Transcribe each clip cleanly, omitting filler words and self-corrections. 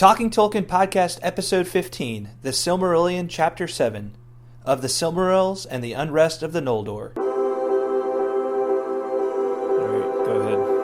Talking Tolkien Podcast, Episode 15, The Silmarillion, Chapter 7, of the Silmarils and the Unrest of the Noldor. Alright, go ahead.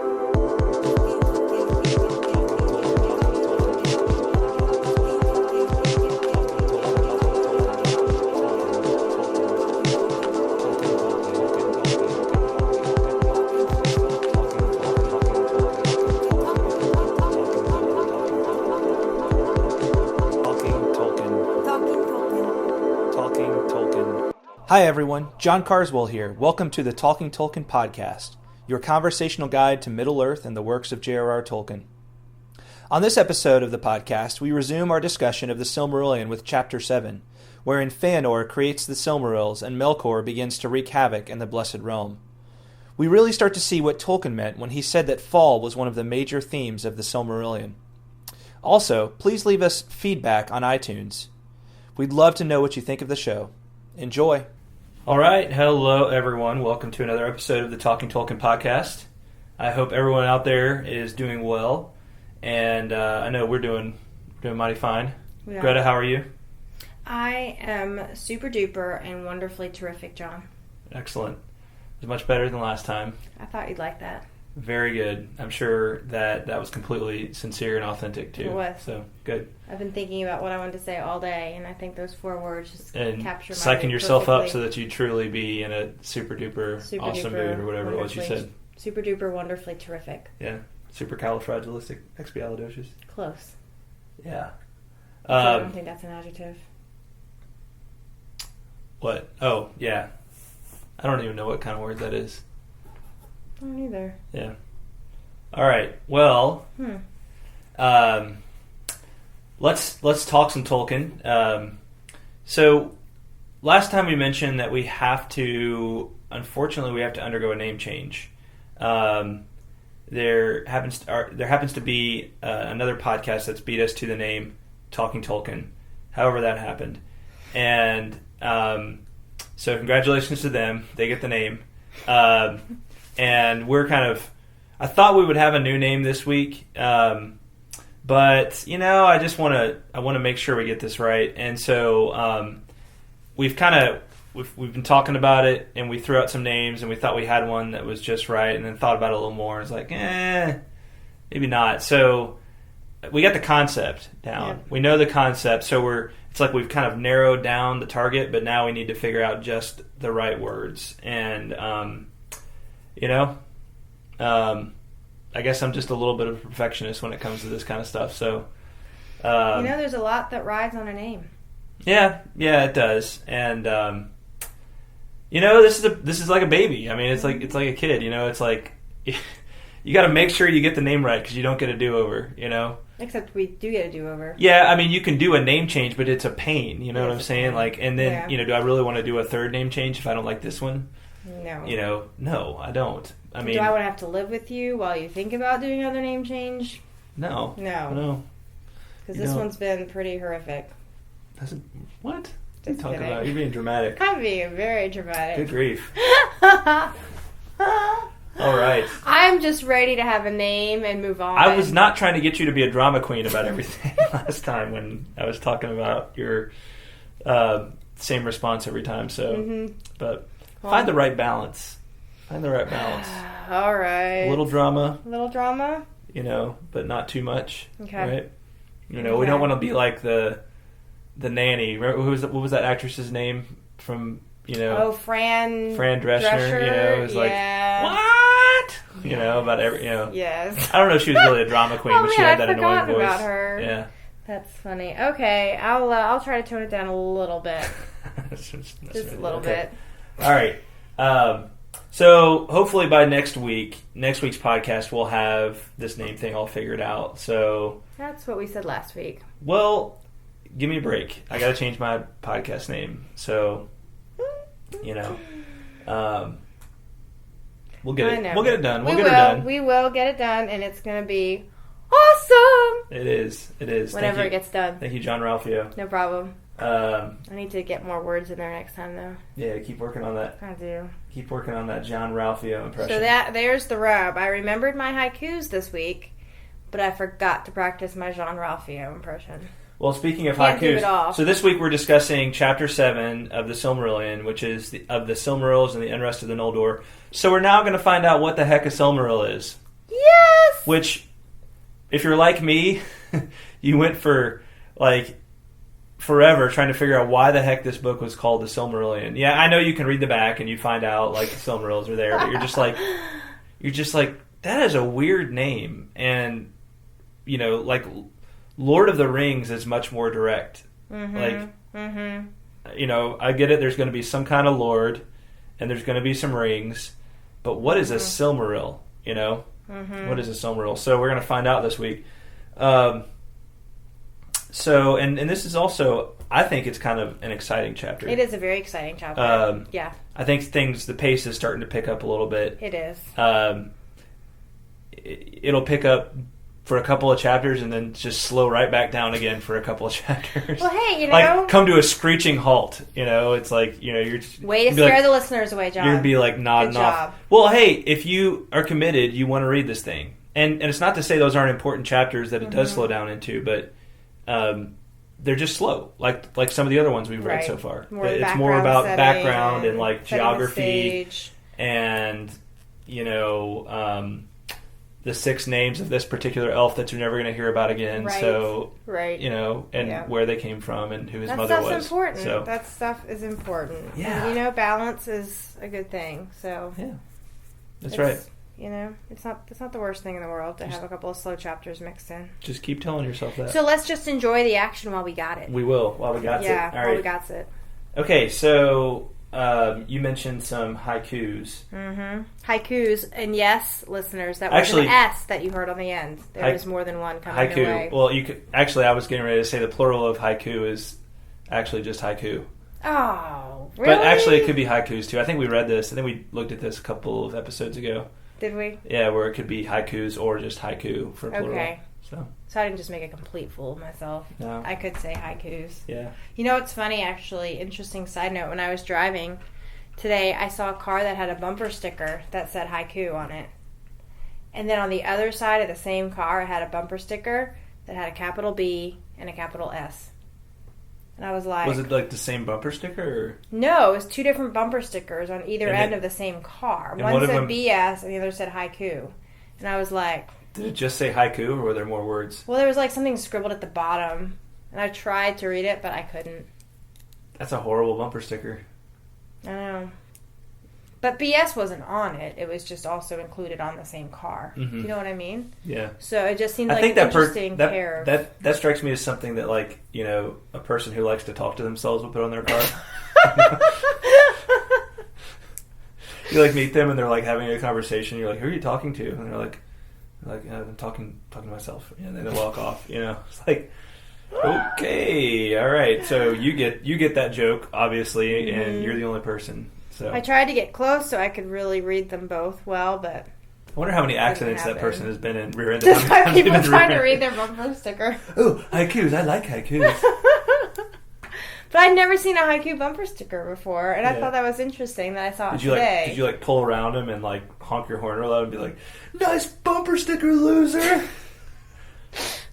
Hi everyone, John Carswell here. Welcome to the Talking Tolkien Podcast, your conversational guide to Middle-earth and the works of J.R.R. Tolkien. On this episode of the podcast, we resume our discussion of the Silmarillion with Chapter 7, wherein Fëanor creates the Silmarils and Melkor begins to wreak havoc in the Blessed Realm. We really start to see what Tolkien meant when he said that fall was one of the major themes of the Silmarillion. Also, please leave us feedback on iTunes. We'd love to know what you think of the show. Enjoy! All right, hello everyone. Welcome to another episode of the Talking Tolkien Podcast. I hope everyone out there is doing well, and I know we're doing mighty fine. Yeah. Greta, how are you? I am super duper and wonderfully terrific, John. Excellent. It was much better than last time. I thought you'd like that. Very good. I'm sure that was completely sincere and authentic too. It was. So good. I've been thinking about what I want to say all day, and I think those 4 words just capture my psyching yourself perfectly. Up so that you truly be in a super duper awesome mood or whatever it was you said. Super duper wonderfully terrific. Yeah. Supercalifragilisticexpialidocious. Close. Yeah. I don't think that's an adjective. What? Oh, yeah. I don't even know what kind of word that is. I don't either. Yeah. All right. Well, let's talk some Tolkien. So last time we mentioned that unfortunately, we have to undergo a name change. There happens to be another podcast that's beat us to the name Talking Tolkien. However that happened, and so congratulations to them. They get the name. And we're I thought we would have a new name this week, but I just want to make sure we get this right. And so we've been talking about it, and we threw out some names, and we thought we had one that was just right, and then thought about it a little more. And it's like, maybe not. So we got the concept down. Yeah. We know the concept, so it's like we've kind of narrowed down the target, but now we need to figure out just the right words. And I guess I'm just a little bit of a perfectionist when it comes to this kind of stuff. So, there's a lot that rides on a name. Yeah, it does. And this is like a baby. I mean, it's like a kid. It's like you got to make sure you get the name right because you don't get a do-over. Except we do get a do-over. Yeah, I mean, you can do a name change, but it's a pain. You know what I'm saying? Like, and then do I really want to do a third name change if I don't like this one? No. No, I don't. I mean, do I want to have to live with you while you think about doing another name change? No. Because this one's been pretty horrific. What? What are you talking about? You're being dramatic. I'm being very dramatic. Good grief. All right. I'm just ready to have a name and move on. I was not trying to get you to be a drama queen about everything last time when I was talking about your same response every time. So, but find the right balance. All right. A little drama. But not too much. Okay. Right? We don't want to be like the nanny. What was that actress's name from, Fran Drescher. It was like, what? About every, Yes. I don't know if she was really a drama queen, but she had that annoying voice. About her. Yeah. That's funny. Okay, I'll try to tone it down a little bit. just a little bit. All right. So hopefully by next week's podcast, we'll have this name thing all figured out. So that's what we said last week. Well, give me a break. I got to change my podcast name. So, we'll get it. We'll get it done. We will get it done, and it's going to be awesome. It is. Whenever it gets done. Thank you, John Ralphio. No problem. I need to get more words in there next time, though. Yeah, keep working on that. I do. Keep working on that John Ralphio impression. So there's the rub. I remembered my haikus this week, but I forgot to practice my Jean Ralphio impression. Well, speaking of Can't do haikus, it all. so this week we're discussing Chapter 7 of the Silmarillion, which is of the Silmarils and the Unrest of the Noldor. So we're now going to find out what the heck a Silmaril is. Yes! Which, if you're like me, you went for, like, forever trying to figure out why the heck this book was called the Silmarillion. Yeah, I know you can read the back and you find out, like, the Silmarils are there, but you're just like, that is a weird name. And, you know, like, Lord of the Rings is much more direct. You know, I get it, there's going to be some kind of lord, and there's going to be some rings, but what is a Silmaril, you know? What is a Silmaril? So we're going to find out this week. So, and this is also, I think it's kind of an exciting chapter. It is a very exciting chapter. Yeah. I think the pace is starting to pick up a little bit. It is. It'll pick up for a couple of chapters and then just slow right back down again for a couple of chapters. Well, hey, you know. Like, come to a screeching halt. You know, it's like, you know, you're just... Way to scare the listeners away, John. You're going to be like nodding Good off. job. Well, hey, if you are committed, you want to read this thing. And it's not to say those aren't important chapters that it does slow down into, but they're just slow. Like some of the other ones we've read so far. It's more about background and like geography and, you know... the 6 names of this particular elf that you're never going to hear about again. Right. So, right. You know, and where they came from and who his mother was. That stuff's important. So. That stuff is important. Yeah. And, you know, balance is a good thing. So yeah, that's right. You know, it's not the worst thing in the world to have a couple of slow chapters mixed in. Just keep telling yourself that. So let's just enjoy the action while we got it. We will while we got it. Yeah, All right. while we got it. Okay, so you mentioned some haikus. Haikus, and yes, listeners, that was an S that you heard on the end. There was more than one coming haiku. your way. Well, you could actually. I was getting ready to say the plural of haiku is actually just haiku. Oh, really? But actually, it could be haikus too. I think we read this. I think we looked at this a couple of episodes ago. Did we? Yeah, where it could be haikus or just haiku for plural. Okay. So I didn't just make a complete fool of myself. No. I could say haikus. Yeah. You know what's funny, actually? Interesting side note. When I was driving today, I saw a car that had a bumper sticker that said haiku on it. And then on the other side of the same car, it had a bumper sticker that had a capital B and a capital S. And I was like... Was it like the same bumper sticker? Or? No, it was 2 different bumper stickers on either end of the same car. One said BS and the other said haiku. And I was like... Did it just say haiku or were there more words? Well, there was like something scribbled at the bottom. And I tried to read it, but I couldn't. That's a horrible bumper sticker. I know. But BS wasn't on it. It was just also included on the same car. Do you know what I mean? Yeah. So it just seemed like an interesting pair of... That strikes me as something that, like, you know, a person who likes to talk to themselves will put on their car. You, like, meet them and they're, like, having a conversation. You're like, who are you talking to? And they're like I'm talking to myself. And then they walk off, you know. It's like... Okay, all right. So you get that joke, obviously, and you're the only person. So I tried to get close so I could really read them both well, but I wonder how many accidents that person has been in rear-ended. Just by people trying to read their bumper sticker. Oh, haikus! I like haikus. But I'd never seen a haiku bumper sticker before, and I thought that was interesting that I saw it today. Did you like pull around him and like honk your horn real loud and be like, "Nice bumper sticker, loser"?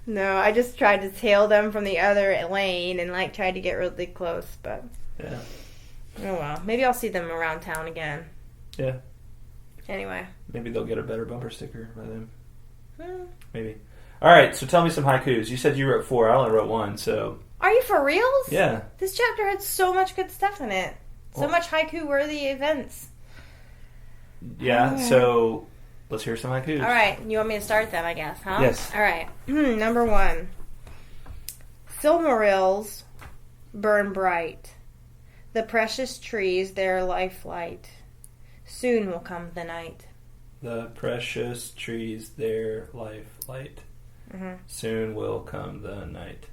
No, I just tried to tail them from the other lane and like tried to get really close, but yeah. Oh well, maybe I'll see them around town again. Yeah. Anyway, maybe they'll get a better bumper sticker by then. Maybe. All right, so tell me some haikus. You said you wrote 4. I only wrote 1. So. Are you for reals? Yeah. This chapter had so much good stuff in it. So much haiku-worthy events. Yeah. So. Let's hear some haikus. All right. You want me to start them, I guess, huh? Yes. All right. Number 1. Silmarils burn bright. The precious trees, their lifelight. Soon will come the night. The precious trees, their lifelight. Soon will come the night.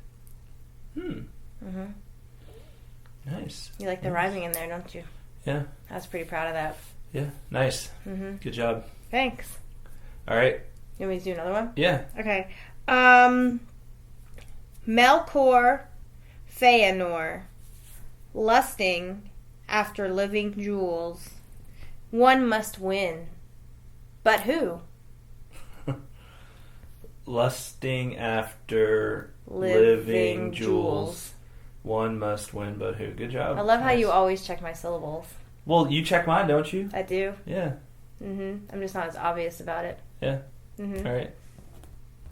Nice. You like the rhyming in there, don't you? Yeah. I was pretty proud of that. Yeah. Nice. Good job. Thanks. All right. You want me to do another one? Yeah. Okay. Melkor, Fëanor, lusting after living jewels. One must win. But who? lusting after living jewels. One must win, but who? Good job. I love how you always check my syllables. Well, you check mine, don't you? I do. Yeah. I'm just not as obvious about it. Yeah. All right.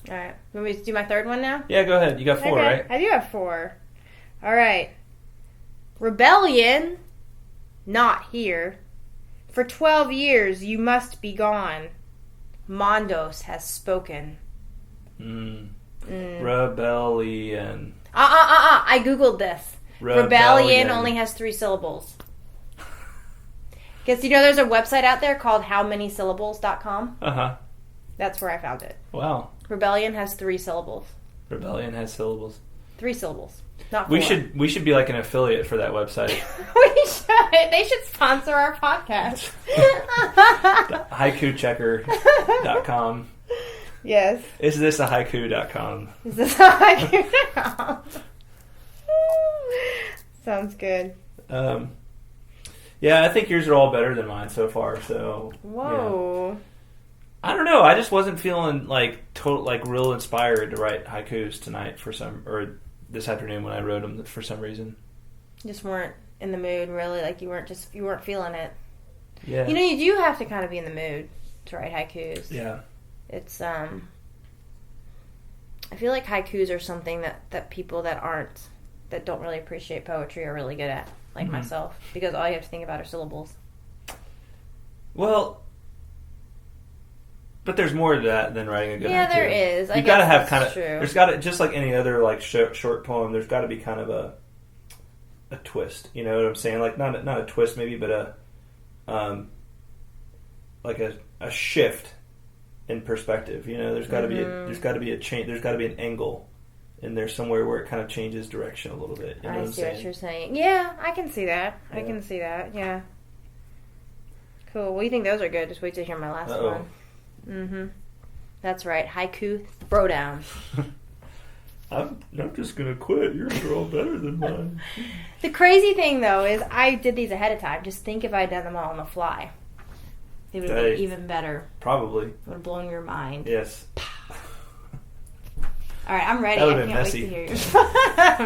All right. Want me to do my third one now? Yeah, go ahead. You got 4, right? I do have 4. All right. Rebellion, not here. For 12 years you must be gone. Mondos has spoken. Rebellion. I googled this. Rebellion only has 3 syllables. Because there's a website out there called howmanysyllables.com. That's where I found it. Wow. Rebellion has 3 syllables. Rebellion has syllables. 3 syllables. Not 4. We should be like an affiliate for that website. We should. They should sponsor our podcast. Haikuchecker.com. Yes. Is this a haiku.com? Is this a haiku.com? Sounds good. Yeah, I think yours are all better than mine so far. So whoa. Yeah. I don't know. I just wasn't feeling real inspired to write haikus tonight or this afternoon when I wrote them for some reason. Just weren't in the mood, really. Like you weren't feeling it. Yeah. You do have to kind of be in the mood to write haikus. Yeah. It's I feel like haikus are something that people that don't really appreciate poetry are really good at, like myself, because all you have to think about are syllables. Well, but there's more to that than writing a good haiku. Yeah, there is. You've got to have kind of. There's got to, just like any other short poem. There's got to be kind of a twist. You know what I'm saying? Like not a twist maybe, but a shift in perspective. There's got to be a change. There's got to be an angle in there somewhere where it kind of changes direction a little bit. You know I see what you're saying. Yeah, I can see that. Yeah. I can see that. Yeah. Cool. Well, you think those are good? Just wait to hear my last one. That's right. Haiku throwdown. I'm just gonna quit. Yours are all better than mine. The crazy thing, though, is I did these ahead of time. Just think if I had done them all on the fly. It would have been even better. Probably. It would have blown your mind. Yes. All right, I'm ready. That would I have been can't messy. wait to hear yours.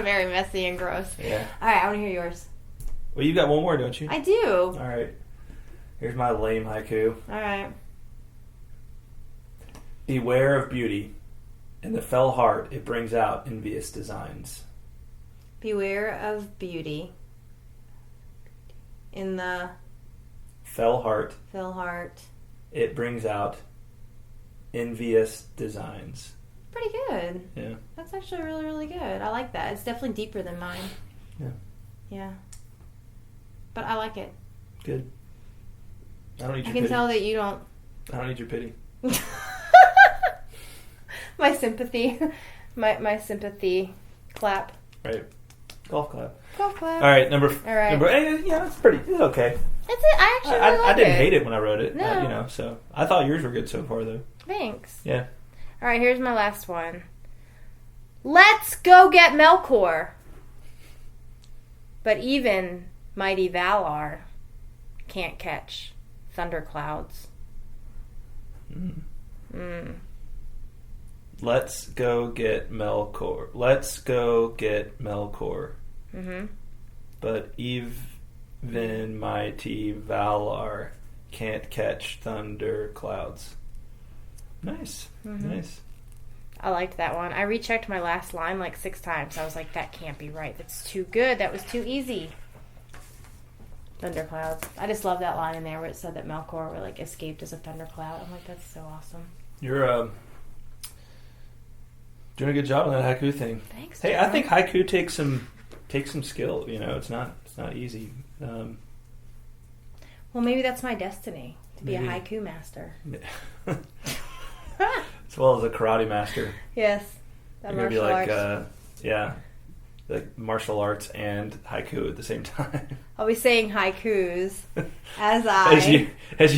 Very messy and gross. Yeah. All right, I want to hear yours. Well, you got one more, don't you? I do. All right. Here's my lame haiku. All right. Beware of beauty. In the fell heart, it brings out envious designs. Beware of beauty. In the fell heart, it brings out envious designs. Pretty good. Yeah. That's actually really, really good. I like that. It's definitely deeper than mine. Yeah. Yeah. But I like it. Good. I don't need your pity. I can tell that you don't... I don't need your pity. My sympathy. My sympathy clap. Right. Golf clap. Golf clap. All right, number. Yeah, it's pretty. It's okay. That's it. I actually really like I didn't hate it when I wrote it. No. So I thought yours were good so far, though. Thanks. Yeah. All right, here's my last one. Let's go get Melkor. But even mighty Valar can't catch thunderclouds. Let's go get Melkor. Let's go get Melkor. But even mighty Valar can't catch thunder clouds. Nice. Nice. I liked that one. I rechecked my last line like 6 times. I was like, that can't be right. That's too good. That was too easy. Thunderclouds. I just love that line in there where it said that Melkor escaped as a thundercloud. I'm like, that's so awesome. You're doing a good job on that haiku thing. Thanks. Hey, John. I think haiku takes some skill. It's not easy. Well, maybe that's my destiny to be a haiku master. As well as a karate master. Yes. You're going to be like martial arts and haiku at the same time. I'll be saying haikus as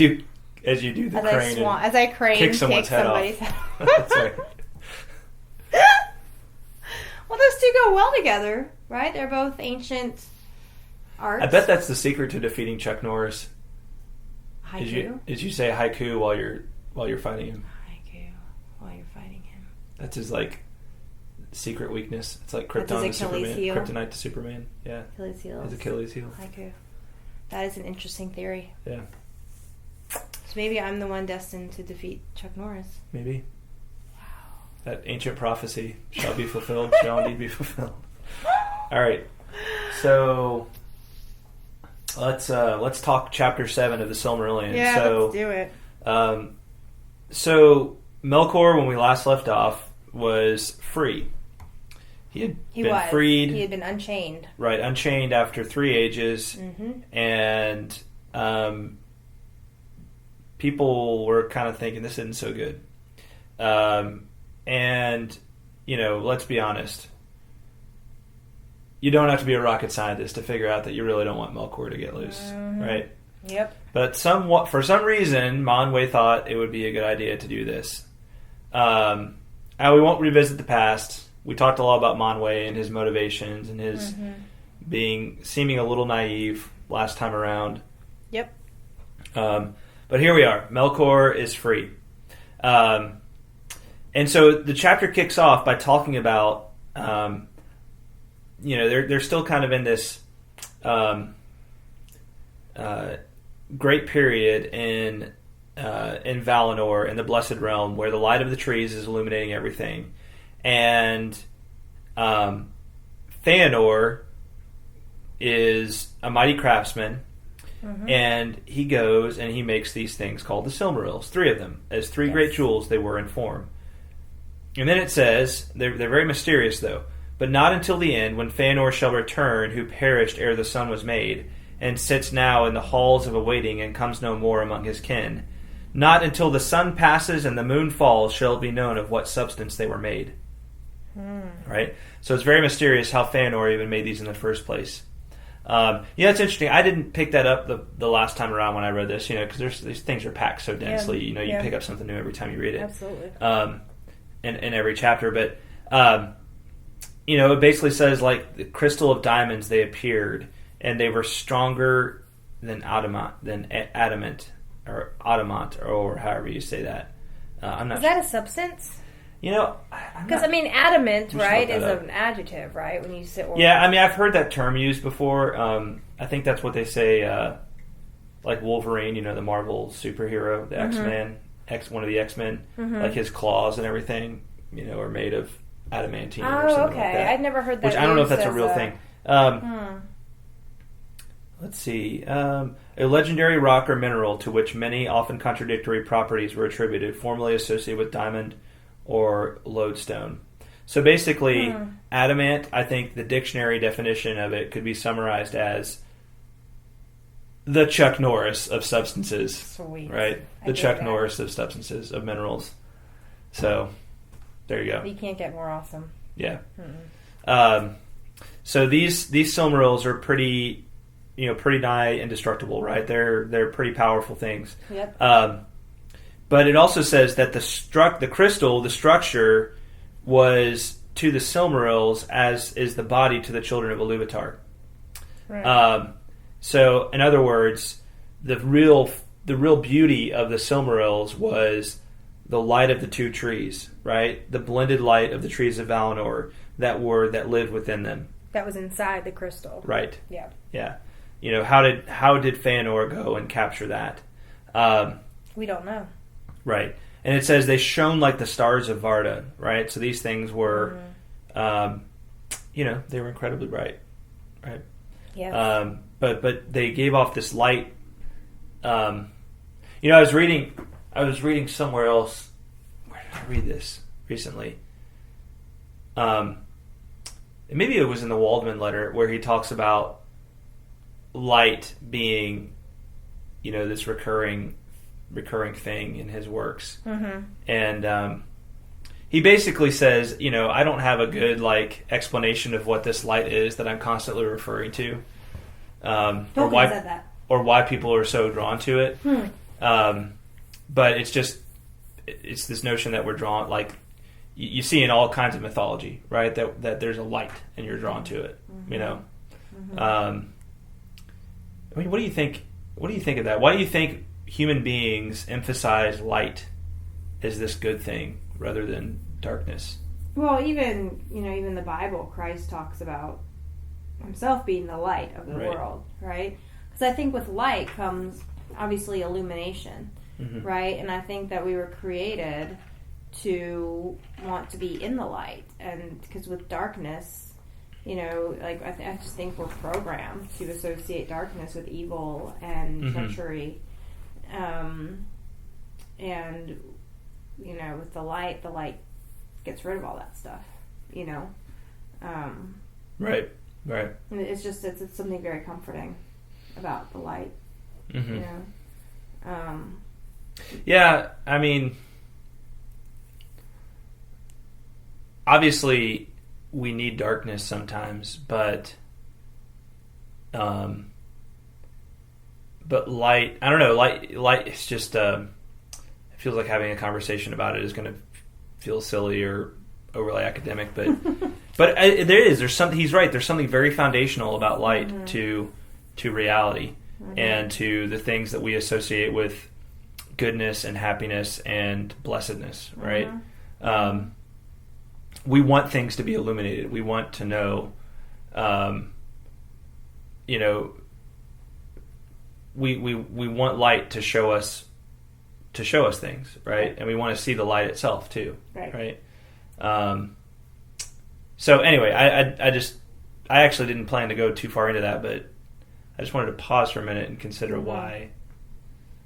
you do the crane as I crane kick someone's head off. That's right. Well, those two go well together, right? They're both ancient arts. I bet that's the secret to defeating Chuck Norris. Haiku? Is you say haiku while you're fighting him. Haiku while you're fighting him. That's his like secret weakness. It's like That's his Krypton to Superman. Achilles heel. Kryptonite to Superman. Yeah. Achilles heel. His Achilles heel. Haiku. That is an interesting theory. Yeah. So maybe I'm the one destined to defeat Chuck Norris. Maybe. Wow. That ancient prophecy shall be fulfilled, shall indeed be fulfilled. All right. So let's talk chapter 7 of the Silmarillion. Yeah, so, let's do it. So Melkor, when we last left off, was free. He been freed. He had been unchained. Right, unchained after 3 ages. Mm-hmm. And people were kind of thinking this isn't so good. And, let's be honest. You don't have to be a rocket scientist to figure out that you really don't want Melkor to get loose, right? Yep. But for some reason, Manwë thought it would be a good idea to do this. We won't revisit the past. We talked a lot about Manwë and his motivations and his seeming a little naive last time around. Yep. But here we are. Melkor is free. And so the chapter kicks off by talking about, they're still kind of in this great period in Valinor, in the Blessed Realm, where the light of the trees is illuminating everything. And Fëanor is a mighty craftsman, and he goes and he makes these things called the Silmarils, 3 of them, as 3 great jewels they were in form. And then it says, they're very mysterious though, but not until the end, when Fëanor shall return, who perished ere the sun was made, and sits now in the halls of awaiting, and comes no more among his kin. Not until the sun passes and the moon falls shall it be known of what substance they were made. Right? So it's very mysterious how Fëanor even made these in the first place. It's interesting. I didn't pick that up the last time around when I read this, because these things are packed so densely. You pick up something new every time you read it. Absolutely. In every chapter. But, it basically says, like, the crystal of diamonds, they appeared, and they were stronger than adamant, or however you say that. I'm not Is that a substance? Because adamant, right, is an adjective, right? When you say, I've heard that term used before. I think that's what they say, like Wolverine, the Marvel superhero, the X-Men, one of the X-Men, like his claws and everything, are made of adamantine or something like that. I'd never heard that. Which I don't know if that's a real thing. Let's see. A legendary rock or mineral to which many often contradictory properties were attributed, formerly associated with diamond or lodestone. So basically, adamant, I think the dictionary definition of it could be summarized as the Chuck Norris of substances. Sweet. Right? The Chuck Norris of substances, of minerals. So, there you go. You can't get more awesome. Yeah. So these Silmarils are pretty nigh indestructible, right? They're pretty powerful things. Yep. But it also says that the crystal, the structure, was to the Silmarils as is the body to the children of Ilúvatar. Right. So, in other words, the real beauty of the Silmarils was the light of the 2 trees, right? The blended light of the trees of Valinor that lived within them. That was inside the crystal. Right. Yeah. Yeah. How did Fëanor go and capture that? We don't know. Right. And it says they shone like the stars of Varda, right? So these things were, they were incredibly bright, right? Yeah. But they gave off this light. I was reading somewhere else. Where did I read this recently? Maybe it was in the Waldman letter where he talks about light being, this recurring thing in his works. And he basically says, I don't have a good explanation of what this light is that I'm constantly referring to, or why people are so drawn to it. But it's this notion that we're drawn, you see in all kinds of mythology, right? That there's a light and you're drawn to it. What do you think? What do you think of that? Why do you think human beings emphasize light as this good thing rather than darkness. Well, even the Bible, Christ talks about himself being the light of the world, right? Because I think with light comes obviously illumination, right? And I think that we were created to want to be in the light, and because with darkness, I just think we're programmed to associate darkness with evil and treachery, and with the light gets rid of all that stuff, Right. And it's something very comforting about the light, Yeah, I mean, obviously we need darkness sometimes, but light, I don't know, light is just, it feels like having a conversation about it is going to feel silly or overly academic, but there's something, he's right, there's something very foundational about light to reality and to the things that we associate with goodness and happiness and blessedness, right? We want things to be illuminated. We want to know, we want light to show us things, right? And we want to see the light itself too, right? So anyway, I actually didn't plan to go too far into that, but I just wanted to pause for a minute and consider why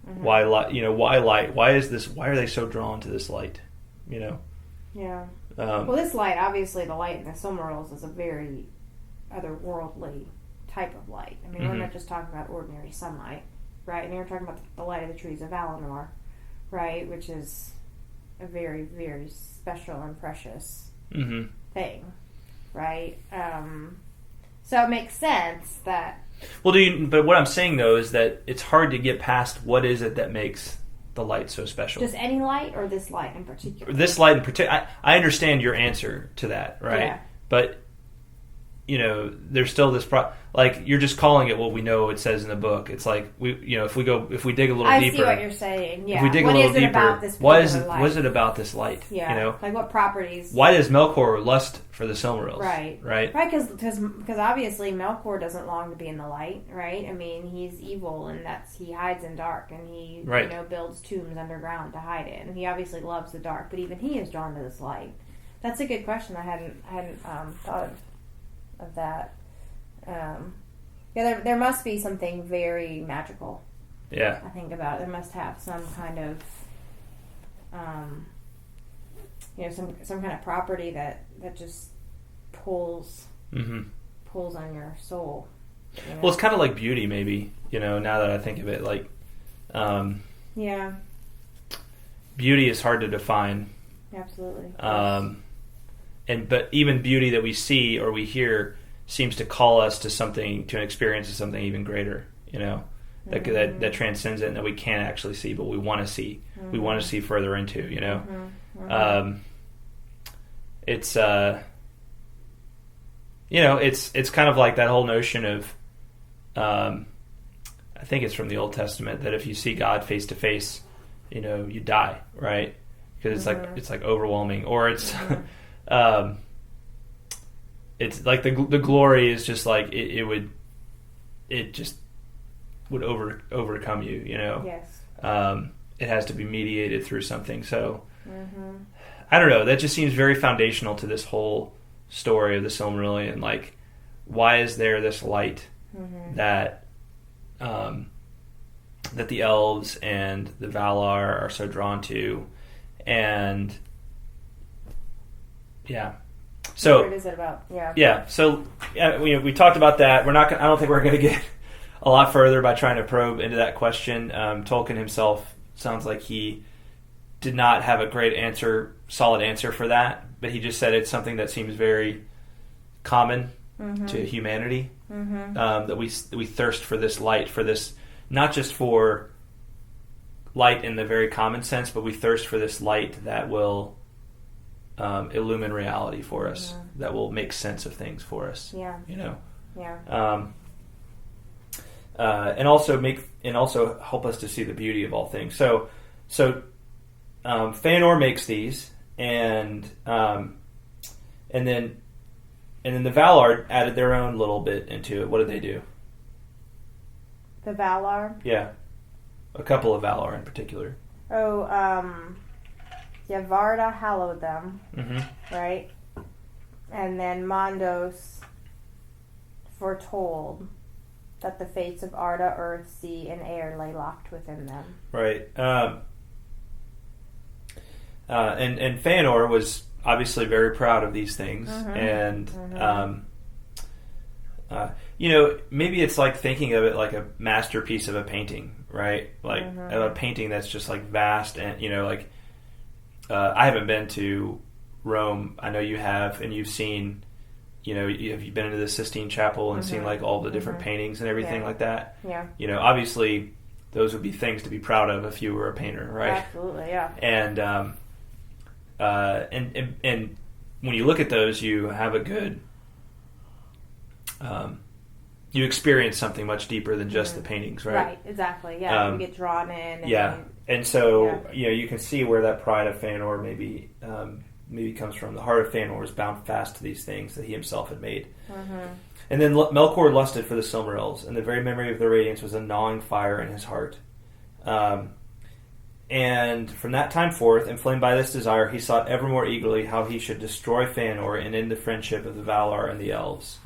light, why light? Why are they so drawn to this light? Yeah. Well, this light, obviously the light in the Silmarils is a very otherworldly type of light. I mean, we're not just talking about ordinary sunlight, right? I mean, we're talking about the light of the trees of Fëanor, right? Which is a very, very special and precious thing, right? So it makes sense that... Well, but what I'm saying, though, is that it's hard to get past what is it that makes the light so special. Just any light, or this light in particular? This light in particular. I understand your answer to that, right? Yeah. But, there's still this... like, you're just calling it what we know it says in the book. It's like, if we dig a little deeper... I see what you're saying, yeah. If we dig a little deeper, what is it about this light? Yeah, like what properties... Why does Melkor lust for the Silmarils? Right. Right, because obviously Melkor doesn't long to be in the light, right? I mean, he's evil, and he hides in dark, and he builds tombs underground to hide in. He obviously loves the dark, but even he is drawn to this light. That's a good question. I hadn't thought of that. There must be something very magical. Yeah, I think about it. There must have some kind of, some kind of property that just pulls on your soul. Well, it's kind of like beauty, maybe. Now that I think of it, like, yeah, beauty is hard to define. Absolutely. But even beauty that we see or we hear seems to call us to something, to an experience of something even greater, that transcends it and that we can't actually see, but we want to see. We want to see further into, It's, it's kind of like that whole notion of, I think it's from the Old Testament, that if you see God face to face, you die, right? Because it's like overwhelming, or it's, it's like the glory is just like it just would overcome you, Yes. It has to be mediated through something. So I don't know. That just seems very foundational to this whole story of the Silmarillion. Like, why is there this light that that the elves and the Valar are so drawn to, and yeah. So what is it about? Yeah. Yeah. So we talked about that. We're not. I don't think we're going to get a lot further by trying to probe into that question. Tolkien himself sounds like he did not have a great answer, solid answer for that, but he just said it's something that seems very common to humanity. That we thirst for this light, for this, not just for light in the very common sense, but we thirst for this light that will illumine reality for us, that will make sense of things for us. Yeah. Yeah. And also help us to see the beauty of all things. So Fëanor makes these, and then the Valar added their own little bit into it. What did they do? The Valar? Yeah. A couple of Valar in particular. Oh, Varda hallowed them, right? And then Mondos foretold that the fates of Arda, Earth, Sea, and Air lay locked within them. Right. And Fëanor was obviously very proud of these things, and maybe it's like thinking of it like a masterpiece of a painting, right? Like a painting that's just like vast, and I haven't been to Rome. I know you have, and you've seen. Have you been into the Sistine Chapel and seen like all the different paintings and everything like that? Yeah. Obviously, those would be things to be proud of if you were a painter, right? Absolutely, yeah. And and when you look at those, you have a good, you experience something much deeper than just the paintings, right? Right, exactly. Yeah, you get drawn in. And and so you can see where that pride of Fëanor maybe comes from. The heart of Fëanor was bound fast to these things that he himself had made. And then Melkor lusted for the Silmarils, and the very memory of their radiance was a gnawing fire in his heart. And from that time forth, inflamed by this desire, he sought ever more eagerly how he should destroy Fëanor and end the friendship of the Valar and the elves.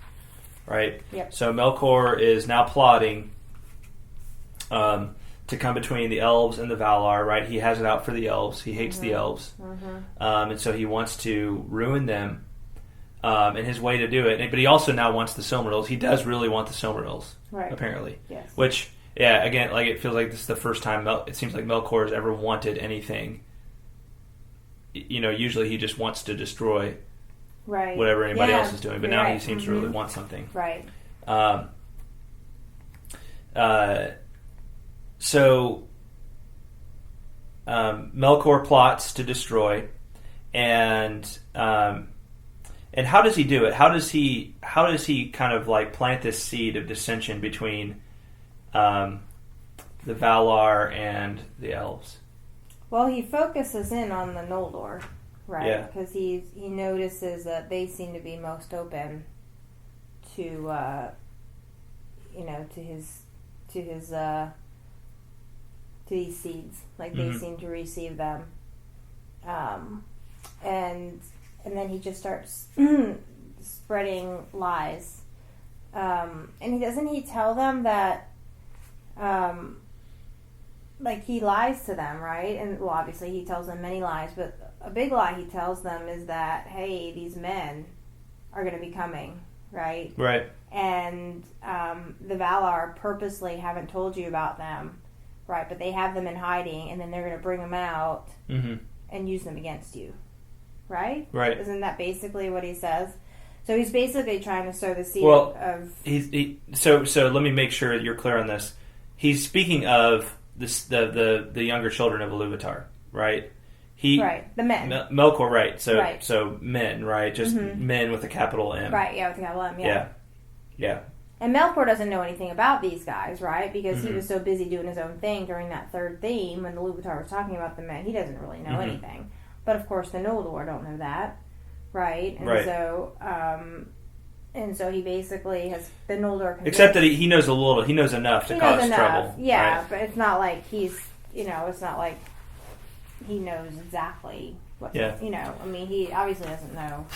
Right? Yep. So Melkor is now plotting to come between the elves and the Valar, right? He has it out for the elves. He hates the elves. And so he wants to ruin them. And his way to do it, but he also now wants the Silmarils. He does really want the Silmarils, apparently. Yes. Which, again, like it feels like this is the first time it seems like Melkor has ever wanted anything. Usually he just wants to destroy whatever anybody else is doing, but now he seems to really want something. Right. So Melkor plots to destroy, and how does he do it? How does he kind of like plant this seed of dissension between the Valar and the elves? Well, he focuses in on the Noldor, right? Yeah. Because he notices that they seem to be most open to these seeds. Like they seem to receive them, and then he just starts spreading lies. And he tell them that, like he lies to them, right? And well, obviously he tells them many lies, but a big lie he tells them is that, hey, these men are going to be coming, right? Right. And the Valar purposely haven't told you about them, right? But they have them in hiding, and then they're going to bring them out and use them against you. Right? Right. Isn't that basically what he says? So he's basically trying to sow the seed of... So let me make sure you're clear on this. He's speaking of the younger children of Iluvatar, right? Right, the men. Melkor, right. So men, right? Just men with a capital M. Right, yeah, with a capital M, yeah. Yeah. And Melkor doesn't know anything about these guys, right? Because he was so busy doing his own thing during that third theme when the Iluvatar was talking about the men. He doesn't really know anything. But of course, the Noldor don't know that, right? And so he basically has the Noldor. Except that he knows a little. He knows enough to cause trouble. Yeah, right? But it's not like he's. It's not like he knows exactly what. Yeah. I mean, he obviously doesn't know.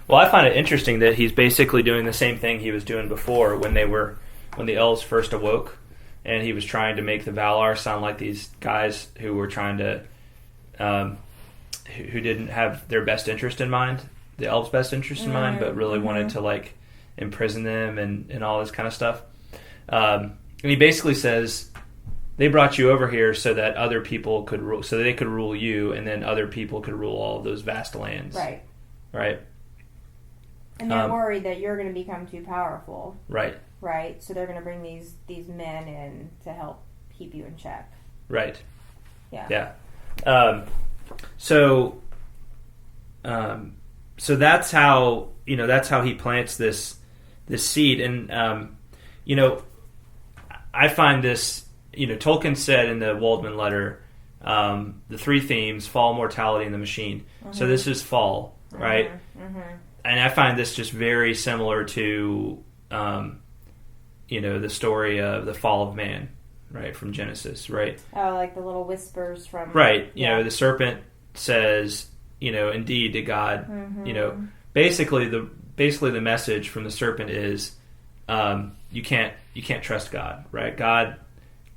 Well, I find it interesting that he's basically doing the same thing he was doing before when the elves first awoke, and he was trying to make the Valar sound like these guys who were trying to. Who didn't have their best interest in mind, the elves' best interest in mind, but really wanted to like imprison them and all this kind of stuff. And he basically says they brought you over here so that other people could rule, so that they could rule you, and then other people could rule all of those vast lands. Right. And they're worried that you're going to become too powerful. Right. So they're going to bring these men in to help keep you in check. Right. Yeah. So that's how he plants this seed, and I find this. Tolkien said in the Waldman letter the three themes: fall, mortality, and the machine. So this is fall, right? And I find this just very similar to, the story of the fall of man, right, from Genesis, right? Oh, like the little whispers from... Right. You know, the serpent says, indeed to God, basically the message from the serpent is, you can't trust God, right? God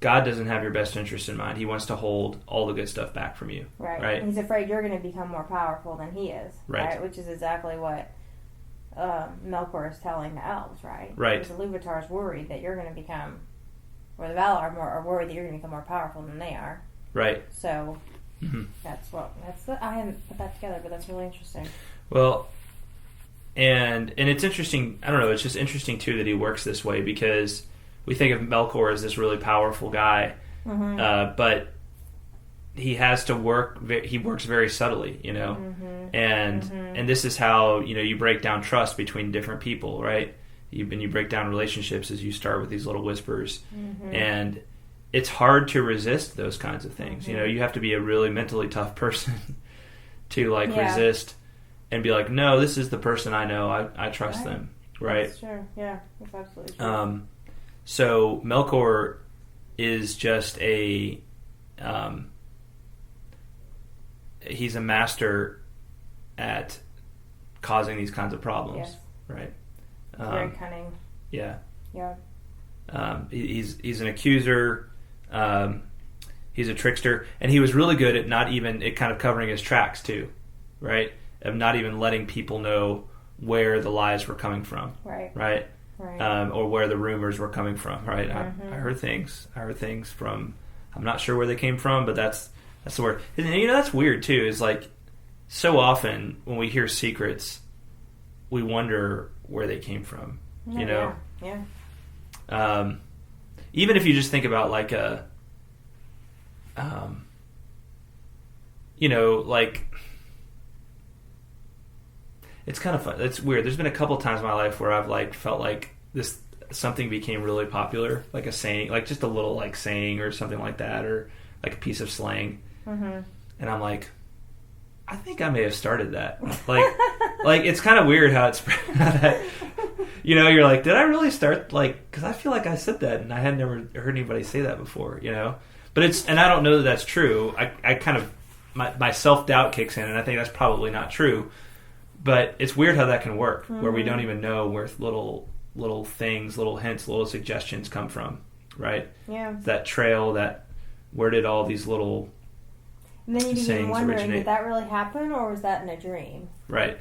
doesn't have your best interest in mind. He wants to hold all the good stuff back from you. Right. He's afraid you're going to become more powerful than he is. Right. Which is exactly what Melkor is telling the elves, right? Right. Because the Ilúvatar's worried that you're going to become, or the Valar are worried that you're going to become more powerful than they are. Right. So I hadn't put that together, but that's really interesting. Well, and it's interesting. I don't know. It's just interesting too that he works this way, because we think of Melkor as this really powerful guy, but he has to work. He works very subtly, and this is how you break down trust between different people, right? You break down relationships as you start with these little whispers, and it's hard to resist those kinds of things. You have to be a really mentally tough person to resist and be like, no, this is the person I know. I trust them, right? That's true. Yeah, that's absolutely true. So Melkor is just he's a master at causing these kinds of problems, right? Very cunning. Yeah. Yeah. He's an accuser. He's a trickster, and he was really good at kind of covering his tracks too, right? Of not even letting people know where the lies were coming from, right? Or where the rumors were coming from, right? I heard things from. I'm not sure where they came from, but that's the word. And that's weird too. Is so often when we hear secrets, we wonder where they came from. Yeah. Even if you just think about it's kind of fun. It's weird. There's been a couple times in my life where I've felt like something became really popular, like a saying, like just a little saying or something like that, or like a piece of slang, and I'm like, I think I may have started that. It's kind of weird how it's you're like, did I really start, because I feel like I said that and I had never heard anybody say that before, but and I don't know that that's true. I kind of, my self-doubt kicks in, and I think that's probably not true, but it's weird how that can work, where we don't even know where little things, little hints, little suggestions come from, right? Yeah. That trail, where did all these little and then you begin wondering, originate? Did that really happen, or was that in a dream? Right.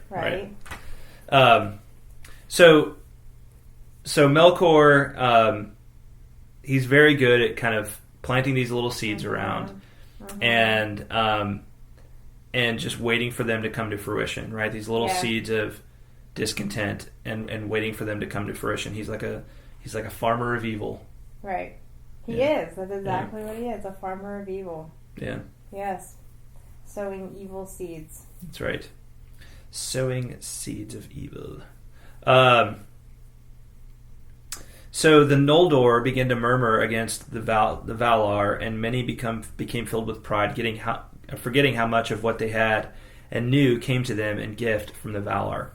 So Melkor, he's very good at kind of planting these little seeds around, and just waiting for them to come to fruition, right? These little seeds of discontent, and waiting for them to come to fruition. He's like a farmer of evil. Right. He is. That's exactly what he is, a farmer of evil. Yeah. Yes. Sowing evil seeds. That's right. Sowing seeds of evil. So the Noldor began to murmur against the Valar, and many became filled with pride, forgetting how much of what they had and knew came to them in gift from the Valar.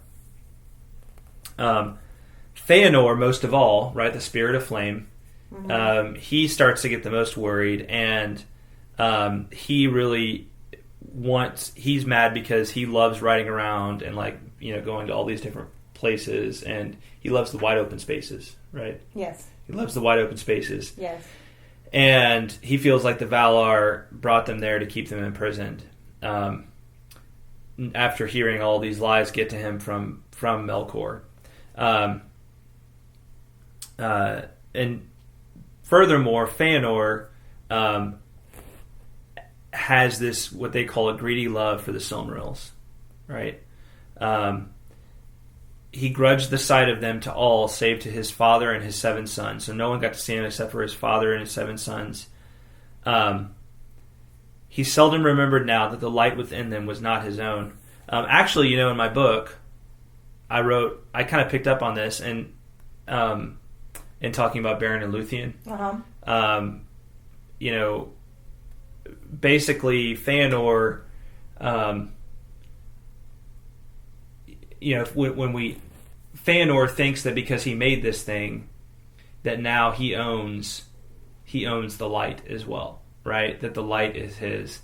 Fëanor, most of all, right, the spirit of flame, he starts to get the most worried, and he really he's mad because he loves riding around and going to all these different places, and he loves the wide open spaces, right? Yes. He loves the wide open spaces. Yes. And he feels like the Valar brought them there to keep them imprisoned. After hearing all these lies get to him from Melkor. And furthermore, Fëanor has this, what they call a greedy love for the Silmarils, right? He grudged the sight of them to all, save to his father and his 7 sons. So no one got to see him except for his father and his 7 sons. He seldom remembered now that the light within them was not his own. Actually, in my book, I kind of picked up on this, and in talking about Beren and Luthien. basically Fëanor, Fëanor thinks that because he made this thing, that now he owns the light as well, right? That the light is his.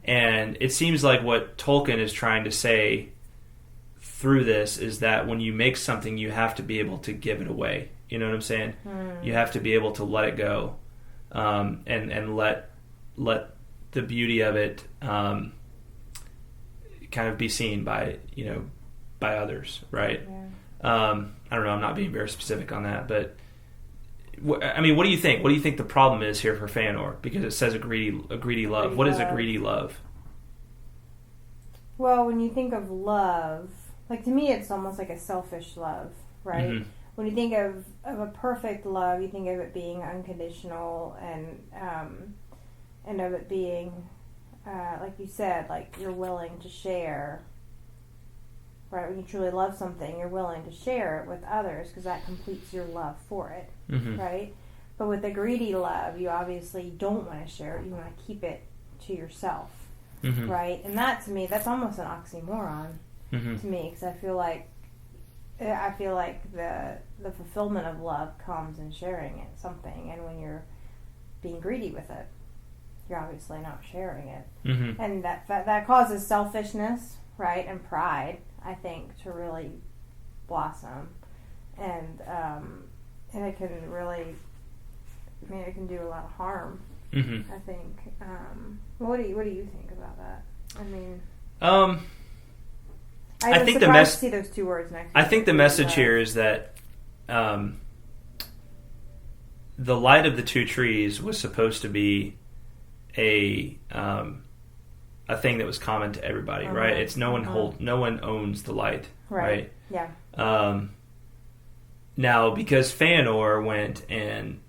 And it seems like what Tolkien is trying to say through this is that when you make something, you have to be able to give it away. You know what I'm saying? You have to be able to let it go, and let the beauty of it kind of be seen by others, right? I don't know. I'm not being very specific on that, but I mean, what do you think? What do you think the problem is here for Fëanor? Because it says a greedy love. What is a greedy love? Well, when you think of love, like to me, it's almost like a selfish love, right? Mm-hmm. When you think of a perfect love, you think of it being unconditional and of it being, like you said, like you're willing to share. Right, when you truly love something, you're willing to share it with others because that completes your love for it, right? But with a greedy love, you obviously don't want to share it. You want to keep it to yourself, right? And that, to me, that's almost an oxymoron to me because I feel like the fulfillment of love comes in sharing it, something, and when you're being greedy with it, you're obviously not sharing it, and that causes selfishness, right, and pride. I think to really blossom, and it can really, it can do a lot of harm. I think. What do you think about that? I mean, I think the see those two words next. I think the message here is that the light of the two trees was supposed to be a thing that was common to everybody, right? It's no one owns the light, right? Yeah. Now, because Fëanor went and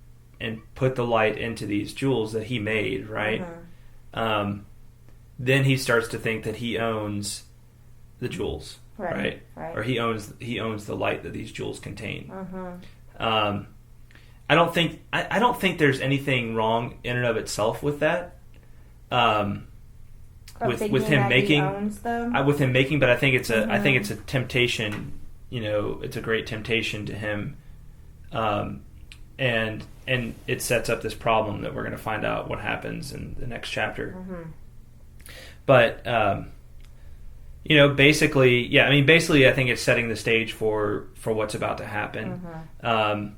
put the light into these jewels that he made, right? Then he starts to think that he owns the jewels, right? Or he owns the light that these jewels contain. I don't think there's anything wrong in and of itself with that. With him making, but I think it's a temptation. It's a great temptation to him, and it sets up this problem that we're going to find out what happens in the next chapter. But basically, I think it's setting the stage for what's about to happen. I'm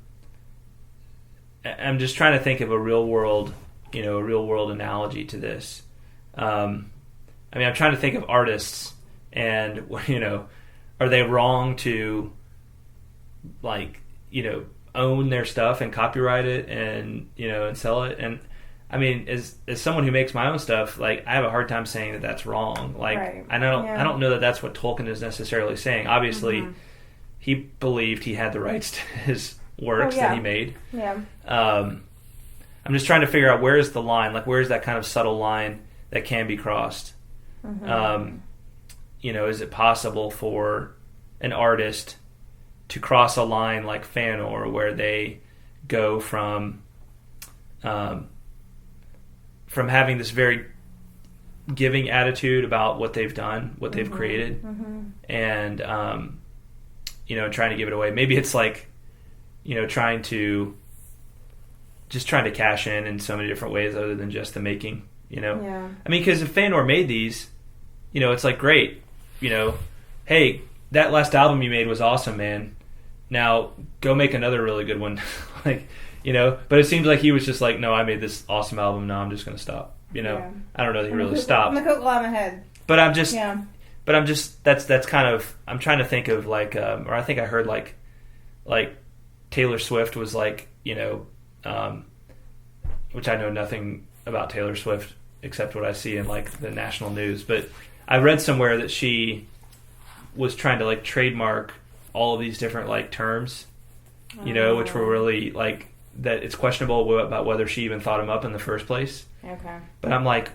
just trying to think of a real world analogy to this. I'm trying to think of artists, and are they wrong to own their stuff and copyright it and sell it? And as someone who makes my own stuff, I have a hard time saying that that's wrong. And I don't know that that's what Tolkien is necessarily saying. Obviously, he believed he had the rights to his works that he made. Yeah. I'm just trying to figure out where is the line, where is that kind of subtle line that can be crossed. Is it possible for an artist to cross a line like Fëanor, where they go from having this very giving attitude about what they've done, what they've created, and trying to give it away. Maybe it's trying to cash in so many different ways other than just the making. Because if Fëanor made these, it's great. Hey, that last album you made was awesome, man. Now go make another really good one. But it seems like he was just no, I made this awesome album. Now I'm just going to stop. I don't know that he really stopped. I'm the on my head. But I'm just, that's kind of, I'm trying to think of or I think I heard Taylor Swift was which I know nothing about Taylor Swift except what I see in the national news, but I read somewhere that she was trying to trademark all of these different terms, which were really that it's questionable about whether she even thought them up in the first place. Okay. But I'm like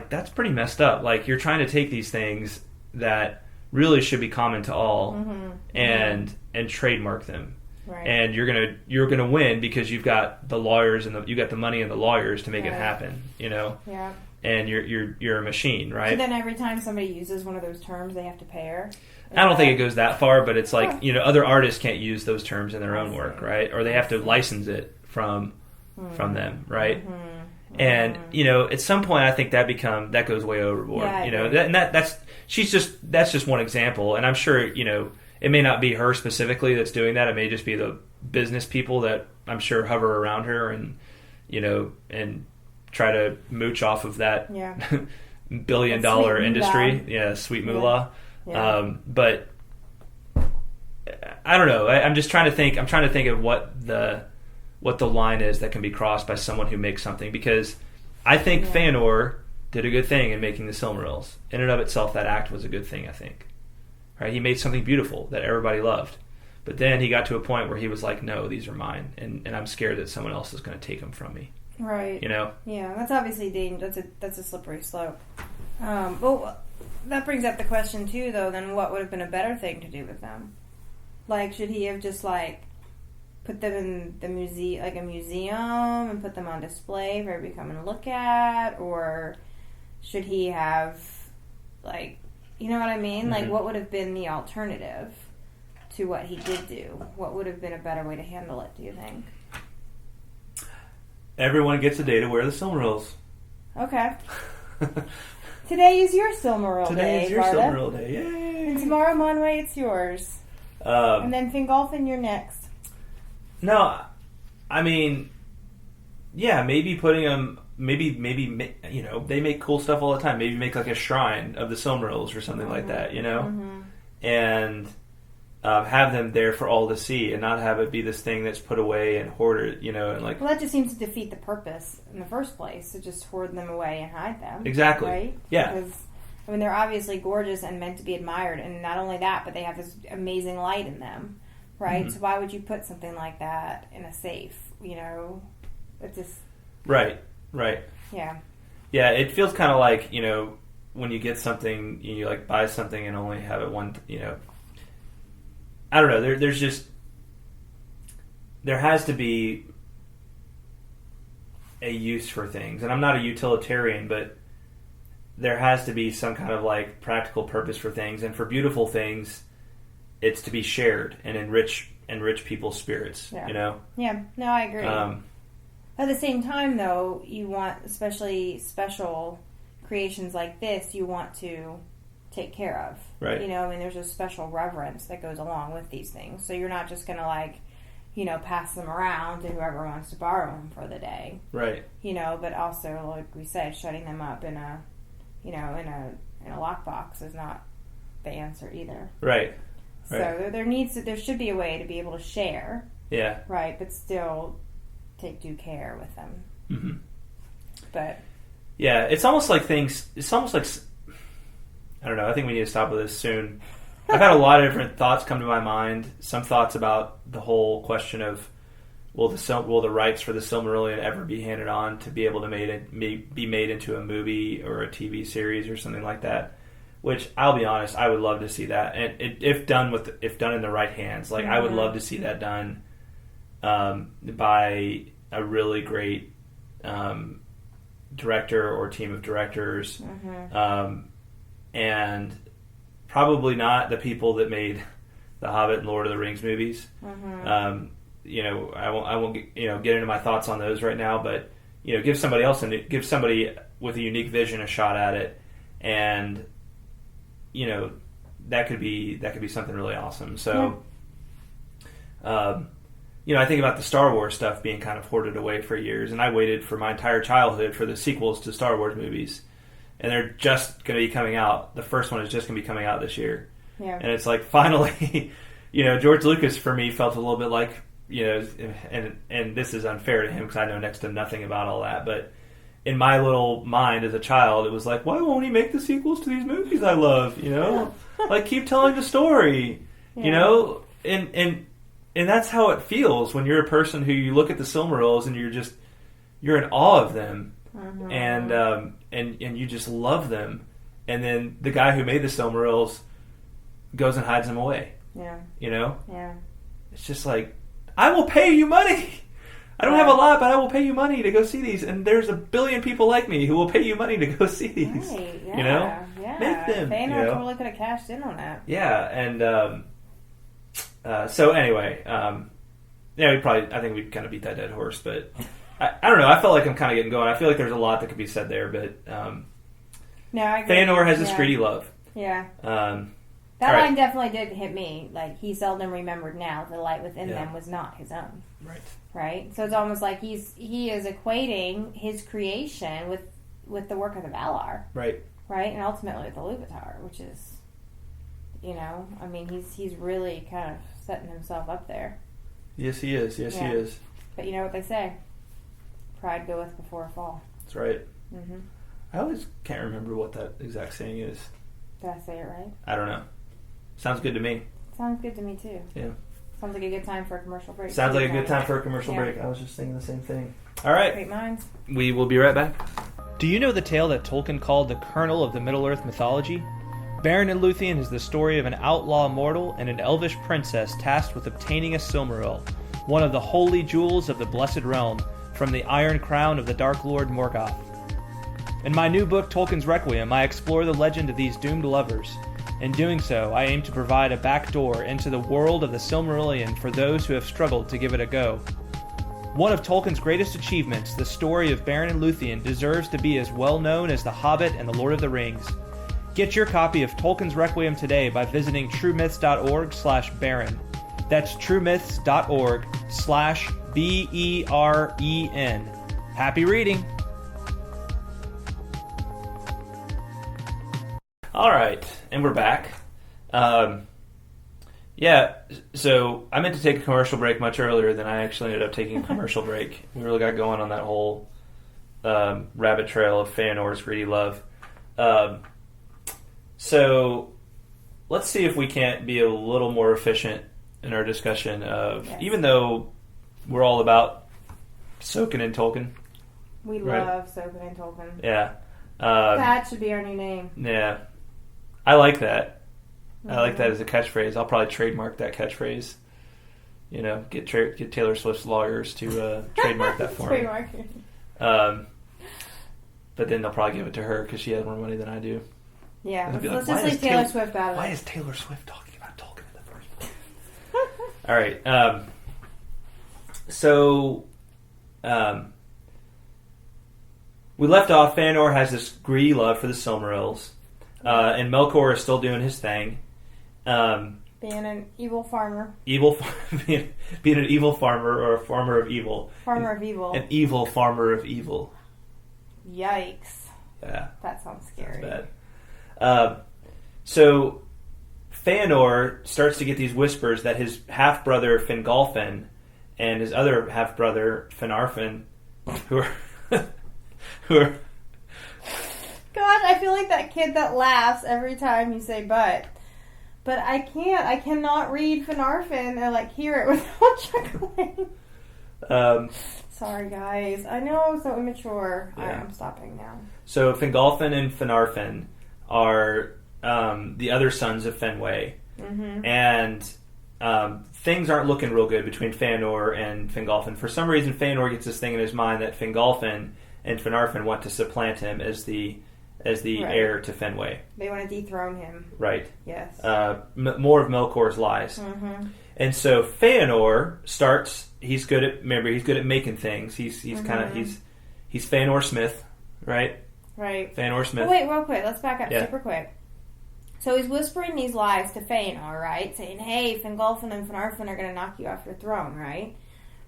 that's pretty messed up. You're trying to take these things that really should be common to all and trademark them. Right. And you're gonna win because you've got the lawyers and you got the money and the lawyers to make it happen. Yeah. and you're a machine, right? So then every time somebody uses one of those terms, they have to pay her? I don't think it goes that far, but it's like, other artists can't use those terms in their own work, right? Or they have to license it from them, right? Mm-hmm. And, at some point I think that goes way overboard. Yeah, that's just one example. And I'm sure, it may not be her specifically that's doing that. It may just be the business people that I'm sure hover around her and, and try to mooch off of that $1 billion industry. Yeah, sweet moolah. Yeah. But I don't know. I'm just trying to think. I'm trying to think of what the line is that can be crossed by someone who makes something, because I think Fëanor did a good thing in making the Silmarils. In and of itself, that act was a good thing, I think. Right? He made something beautiful that everybody loved. But then he got to a point where he was like, no, these are mine, and I'm scared that someone else is going to take them from me. Right. Yeah, that's obviously dangerous. That's a slippery slope. Well, that brings up the question, too, though, then what would have been a better thing to do with them? Like, should he have just, put them in the museum, a museum, and put them on display for everybody to come and look at? Or should he have, you know what I mean? Mm-hmm. What would have been the alternative to what he did do? What would have been a better way to handle it, do you think? Everyone gets a day to wear the Silmarils. Okay. Today is your Silmaril day, Today is your Varda. Silmaril day, yay! And tomorrow, Monway, it's yours. And then Fingolfin, you're next. No, I mean, yeah, maybe putting them, maybe they make cool stuff all the time. Maybe make a shrine of the Silmarils or something like that, Mm-hmm. And have them there for all to see, and not have it be this thing that's put away and hoarded, and Well, that just seems to defeat the purpose in the first place, to just hoard them away and hide them. Exactly. Right? Yeah. Because, they're obviously gorgeous and meant to be admired, and not only that, but they have this amazing light in them, right? Mm-hmm. So why would you put something like that in a safe, It just... Right. Yeah. Yeah, it feels kind of like, when you get something, you buy something and only have it one, I don't know. There has to be a use for things, and I'm not a utilitarian, but there has to be some kind of practical purpose for things, and for beautiful things, it's to be shared and enrich people's spirits. Yeah. Yeah. No, I agree. At the same time, though, you want, especially special creations like this, you want to take care of. Right. There's a special reverence that goes along with these things. So you're not just going to pass them around to whoever wants to borrow them for the day. Right. But also, like we said, shutting them up in a lockbox is not the answer either. Right. So there should be a way to be able to share. Yeah. Right, but still take due care with them. Mm-hmm. But yeah, it's almost like I don't know. I think we need to stop with this soon. I've had a lot of different thoughts come to my mind. Some thoughts about the whole question of will the rights for the Silmarillion ever be handed on to be able to be made into a movie or a TV series or something like that. Which, I'll be honest, I would love to see that, and if done in the right hands, mm-hmm. I would love to see that done by a really great director or team of directors. Mm-hmm. And probably not the people that made the Hobbit and Lord of the Rings movies. Mm-hmm. I won't get into my thoughts on those right now, but give somebody with a unique vision a shot at it, and that could be something really awesome. So, I think about the Star Wars stuff being kind of hoarded away for years, and I waited for my entire childhood for the sequels to Star Wars movies. And they're just going to be coming out. The first one is just going to be coming out this year. Yeah. And it's finally, George Lucas for me felt a little bit like, and this is unfair to him because I know next to nothing about all that. But in my little mind as a child, it was like, why won't he make the sequels to these movies I love? Keep telling the story, and that's how it feels when you're a person who you look at the Silmarils and you're in awe of them. Mm-hmm. And you just love them, and then the guy who made the Silmarils goes and hides them away. Yeah. Yeah. It's just I will pay you money. I don't have a lot, but I will pay you money to go see these. And there's a billion people like me who will pay you money to go see these. Right, yeah, you know? Yeah. Make them. Fëanor totally could have cashed in on that. Yeah, and so anyway, I think we'd kind of beat that dead horse, but I don't know. I felt like I'm kind of getting going. I feel like there's a lot that could be said there, but no, I agree. Fëanor has this greedy love. Yeah. That line definitely did hit me. Like, he seldom remembered now the light within them was not his own. Right. Right? So it's almost like he is equating his creation with the work of the Valar. Right. Right? And ultimately with the Iluvatar, which is, I mean, he's really kind of setting himself up there. Yes, he is. Yes, he is. But you know what they say? Pride goeth before a fall. That's right. Mm-hmm. I always can't remember what that exact saying is. Did I say it right? I don't know. Sounds good to me. Sounds good to me, too. Yeah. Sounds like a good time for a commercial break. Sounds like a good time for a commercial break. I was just thinking the same thing. All right. Great minds. We will be right back. Do you know the tale that Tolkien called the kernel of the Middle-earth mythology? Beren and Luthien is the story of an outlaw mortal and an elvish princess tasked with obtaining a Silmaril, one of the holy jewels of the Blessed Realm, from the Iron Crown of the Dark Lord Morgoth. In my new book, Tolkien's Requiem, I explore the legend of these doomed lovers. In doing so, I aim to provide a backdoor into the world of the Silmarillion for those who have struggled to give it a go. One of Tolkien's greatest achievements, the story of Beren and Luthien, deserves to be as well known as The Hobbit and The Lord of the Rings. Get your copy of Tolkien's Requiem today by visiting truemyths.org/Beren. That's truemyths.org/BEREN. Happy reading! All right, and we're back. So I meant to take a commercial break much earlier than I actually ended up taking a commercial break. We really got going on that whole rabbit trail of Fëanor's greedy love. So let's see if we can't be a little more efficient in our discussion of, even though we're all about soaking in Tolkien. We love soaking in Tolkien. Yeah. That should be our new name. Yeah. I like that. Mm-hmm. I like that as a catchphrase. I'll probably trademark that catchphrase. Get Taylor Swift's lawyers to trademark that for me. But then they'll probably give it to her because she has more money than I do. Yeah, let's just leave Taylor Swift out of it. Why is Taylor Swift talking about Tolkien in the first place? All right. We left off. Fëanor has this greedy love for the Silmarils, and Melkor is still doing his thing. Being an evil farmer. Being an evil farmer, or a farmer of evil. Farmer of evil. An evil farmer of evil. Yikes. Yeah. That sounds scary. That's bad. So Fëanor starts to get these whispers that his half-brother Fingolfin and his other half-brother Finarfin, who are God, I feel like that kid that laughs every time you say but I cannot read Finarfin or hear it without chuckling. Sorry guys, I know I'm so immature. Yeah. I'm stopping now. So Fingolfin and Finarfin are the other sons of Fenway, and things aren't looking real good between Fëanor and Fingolfin. For some reason, Fëanor gets this thing in his mind that Fingolfin and Finarfin want to supplant him as the heir to Fenway. They want to dethrone him. Right. Yes. More of Melkor's lies. Mm-hmm. And so Fëanor starts. He's good at making things. He's kind of he's Fëanor Smith, right? Right. Fëanor Smith. Oh, wait, real quick. Let's back up super quick. So he's whispering these lies to Fëanor, right? Saying, hey, Fingolfin and Finarfin are going to knock you off your throne, right?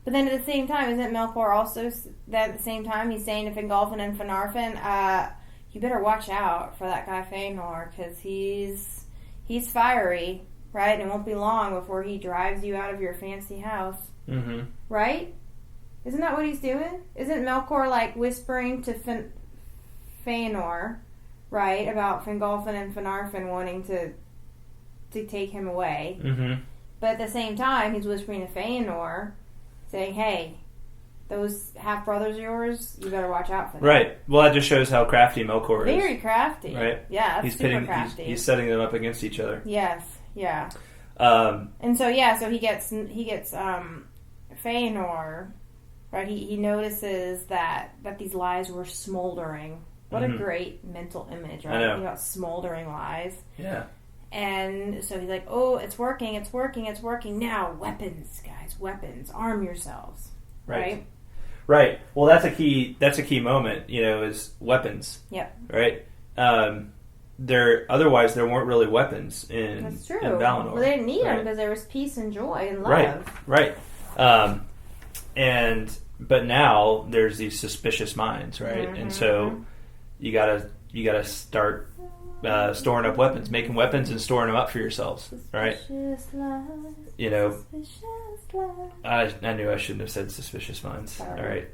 But then at the same time, isn't Melkor also that at the same time he's saying to Fingolfin and Finarfin, you better watch out for that guy Fëanor because he's fiery, right? And it won't be long before he drives you out of your fancy house. Mm-hmm. Right? Isn't that what he's doing? Isn't Melkor whispering to Fëanor, right, about Fingolfin and Finarfin wanting to take him away? Mm-hmm. But at the same time, he's whispering to Fëanor, saying, hey, those half-brothers of yours, you better watch out for them. Right. Well, that just shows how crafty Melkor is. Very crafty. Right? Yeah, that's super crafty. He's setting them up against each other. Yes, yeah. And so he gets Fëanor Right? He notices that these lies were smoldering. What a great mental image, right? I know. Think about smoldering lies. Yeah. And so he's like, oh, it's working, it's working, it's working. Now, weapons, guys, weapons. Arm yourselves. Right? Right. Well, that's a key moment, is weapons. Yep. Right? Otherwise there weren't really weapons in That's true. in Valinor. Well, they didn't need them right? because there was peace and joy and love. Right. But now there's these suspicious minds, right? And so you gotta start storing up weapons, making weapons and storing them up for yourselves, right? I knew I shouldn't have said suspicious minds. Sorry. All right.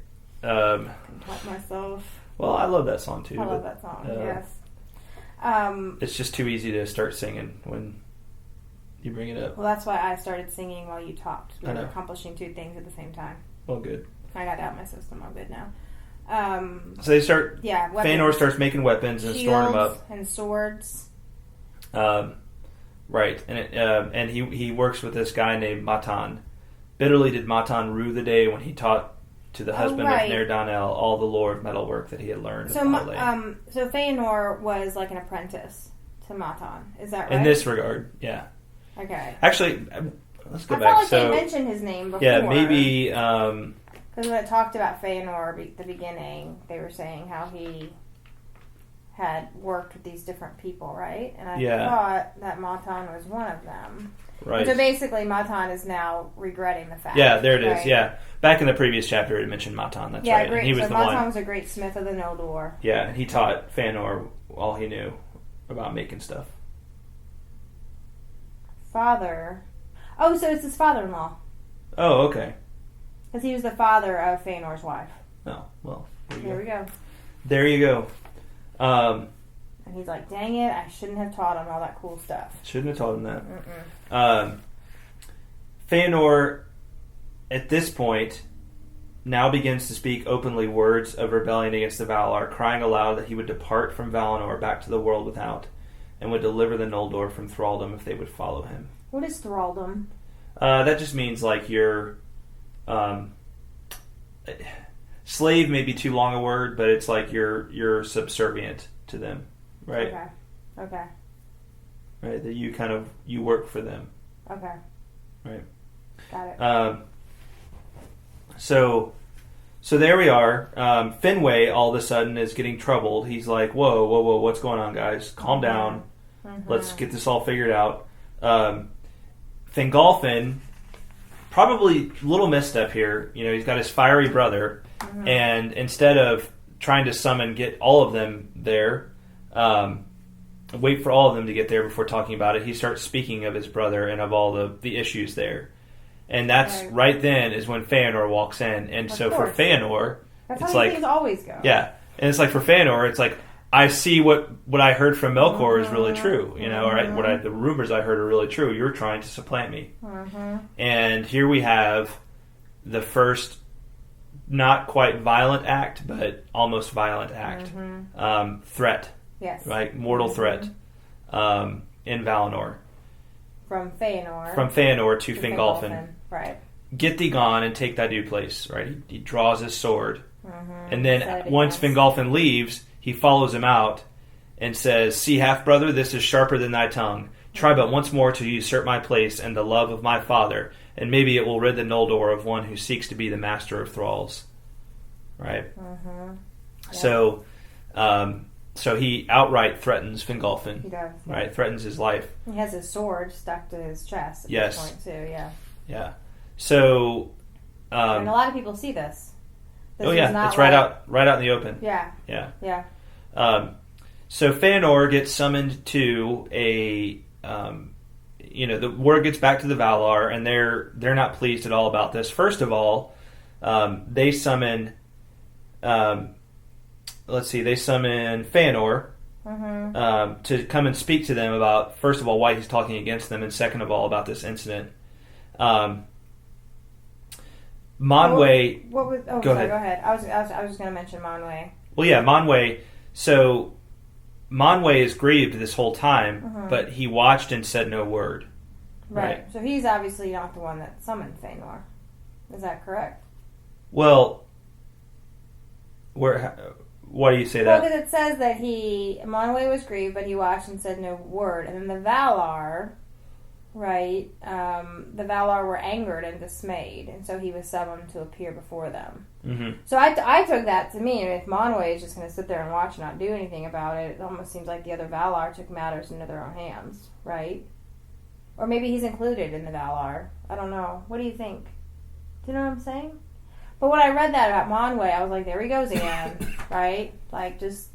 Taught myself. Well, I love that song too. I love that song. Yes. It's just too easy to start singing when you bring it up. Well, that's why I started singing while you talked. We I were know. accomplishing two things at the same time. Well, good. I got it out of my system. I'm good now. So they start. Yeah, weapons. Fëanor starts making weapons and storing them up. And swords. Right, and he works with this guy named Matan. Bitterly did Matan rue the day when he taught to the husband of Nair-Danel all the lore of metalwork that he had learned. So, so Fëanor was like an apprentice to Matan. Is that right? In this regard, yeah. Okay. Actually, let's go I back. felt like they mentioned his name before. Yeah, maybe. Because when it talked about Fëanor at the beginning, they were saying how he had worked with these different people, right? And I thought that Matan was one of them. Right. And so basically, Matan is now regretting the fact. Yeah, there it right? is. Yeah, back in the previous chapter, it mentioned Matan. That's right. Great. And he was so the Matan one. was a great smith of the Noldor. Yeah, and he taught Fëanor all he knew about making stuff. Father. Oh, so it's his father-in-law. Oh, okay. Because he was the father of Fëanor's wife. Oh, well. Here we go. There you go. And he's like, dang it, I shouldn't have taught him all that cool stuff. Shouldn't have taught him that. Fëanor, at this point, now begins to speak openly words of rebellion against the Valar, crying aloud that he would depart from Valinor back to the world without, and would deliver the Noldor from thraldom if they would follow him. What is thraldom? That just means like you're... slave may be too long a word, but it's like you're subservient to them, right? Okay. Right, that you work for them. Okay. Right. Got it. So there we are. Finwë all of a sudden is getting troubled. He's like, whoa, what's going on, guys? Calm down. Let's get this all figured out. Fingolfin, probably a little misstep here. He's got his fiery brother, and instead of trying to get all of them there, wait for all of them to get there before talking about it, he starts speaking of his brother and of all the issues there. And that's right then is when Fëanor walks in. And so for Fëanor, that's it's how like... things always go. Yeah. And it's like for Fëanor, it's like, I see what I heard from Melkor is really true. Or the rumors I heard are really true. You're trying to supplant me. And here we have the first not quite violent act, but almost violent act. Threat. Yes. Right? Mortal threat in Valinor. From Fëanor to Fingolfin. Right. Get thee gone and take thy due place. Right? He draws his sword. And then once Fingolfin leaves, he follows him out and says, "See, half-brother, this is sharper than thy tongue. Try but once more to usurp my place and the love of my father, and maybe it will rid the Noldor of one who seeks to be the master of thralls." Right? Yeah. So he outright threatens Fingolfin. He does. Yeah. Right? Threatens his life. He has his sword stuck to his chest at this point, too. Yeah. Yeah. So... and a lot of people see this. It's right out in the open. Yeah. Yeah. So Fëanor gets summoned to a... the word gets back to the Valar, and they're not pleased at all about this. First of all, they summon... they summon Fëanor to come and speak to them about, first of all, why he's talking against them, and second of all, about this incident. Manwë... Go ahead. I was just going to mention Manwë. Well, yeah, Manwë... So, Manwë is grieved this whole time, but he watched and said no word. Right. So he's obviously not the one that summoned Fëanor. Is that correct? Well, why do you say Well, that? because it says that Manwë was grieved, but he watched and said no word. And then the Valar, right, the Valar were angered and dismayed, and so he was summoned to appear before them. Mm-hmm. So I took that to mean if Manwë is just going to sit there and watch and not do anything about it, it almost seems like the other Valar took matters into their own hands, right? Or maybe he's included in the Valar. I don't know. What do you think? Do you know what I'm saying? But when I read that about Manwë, I was like, there he goes again, right? Like, just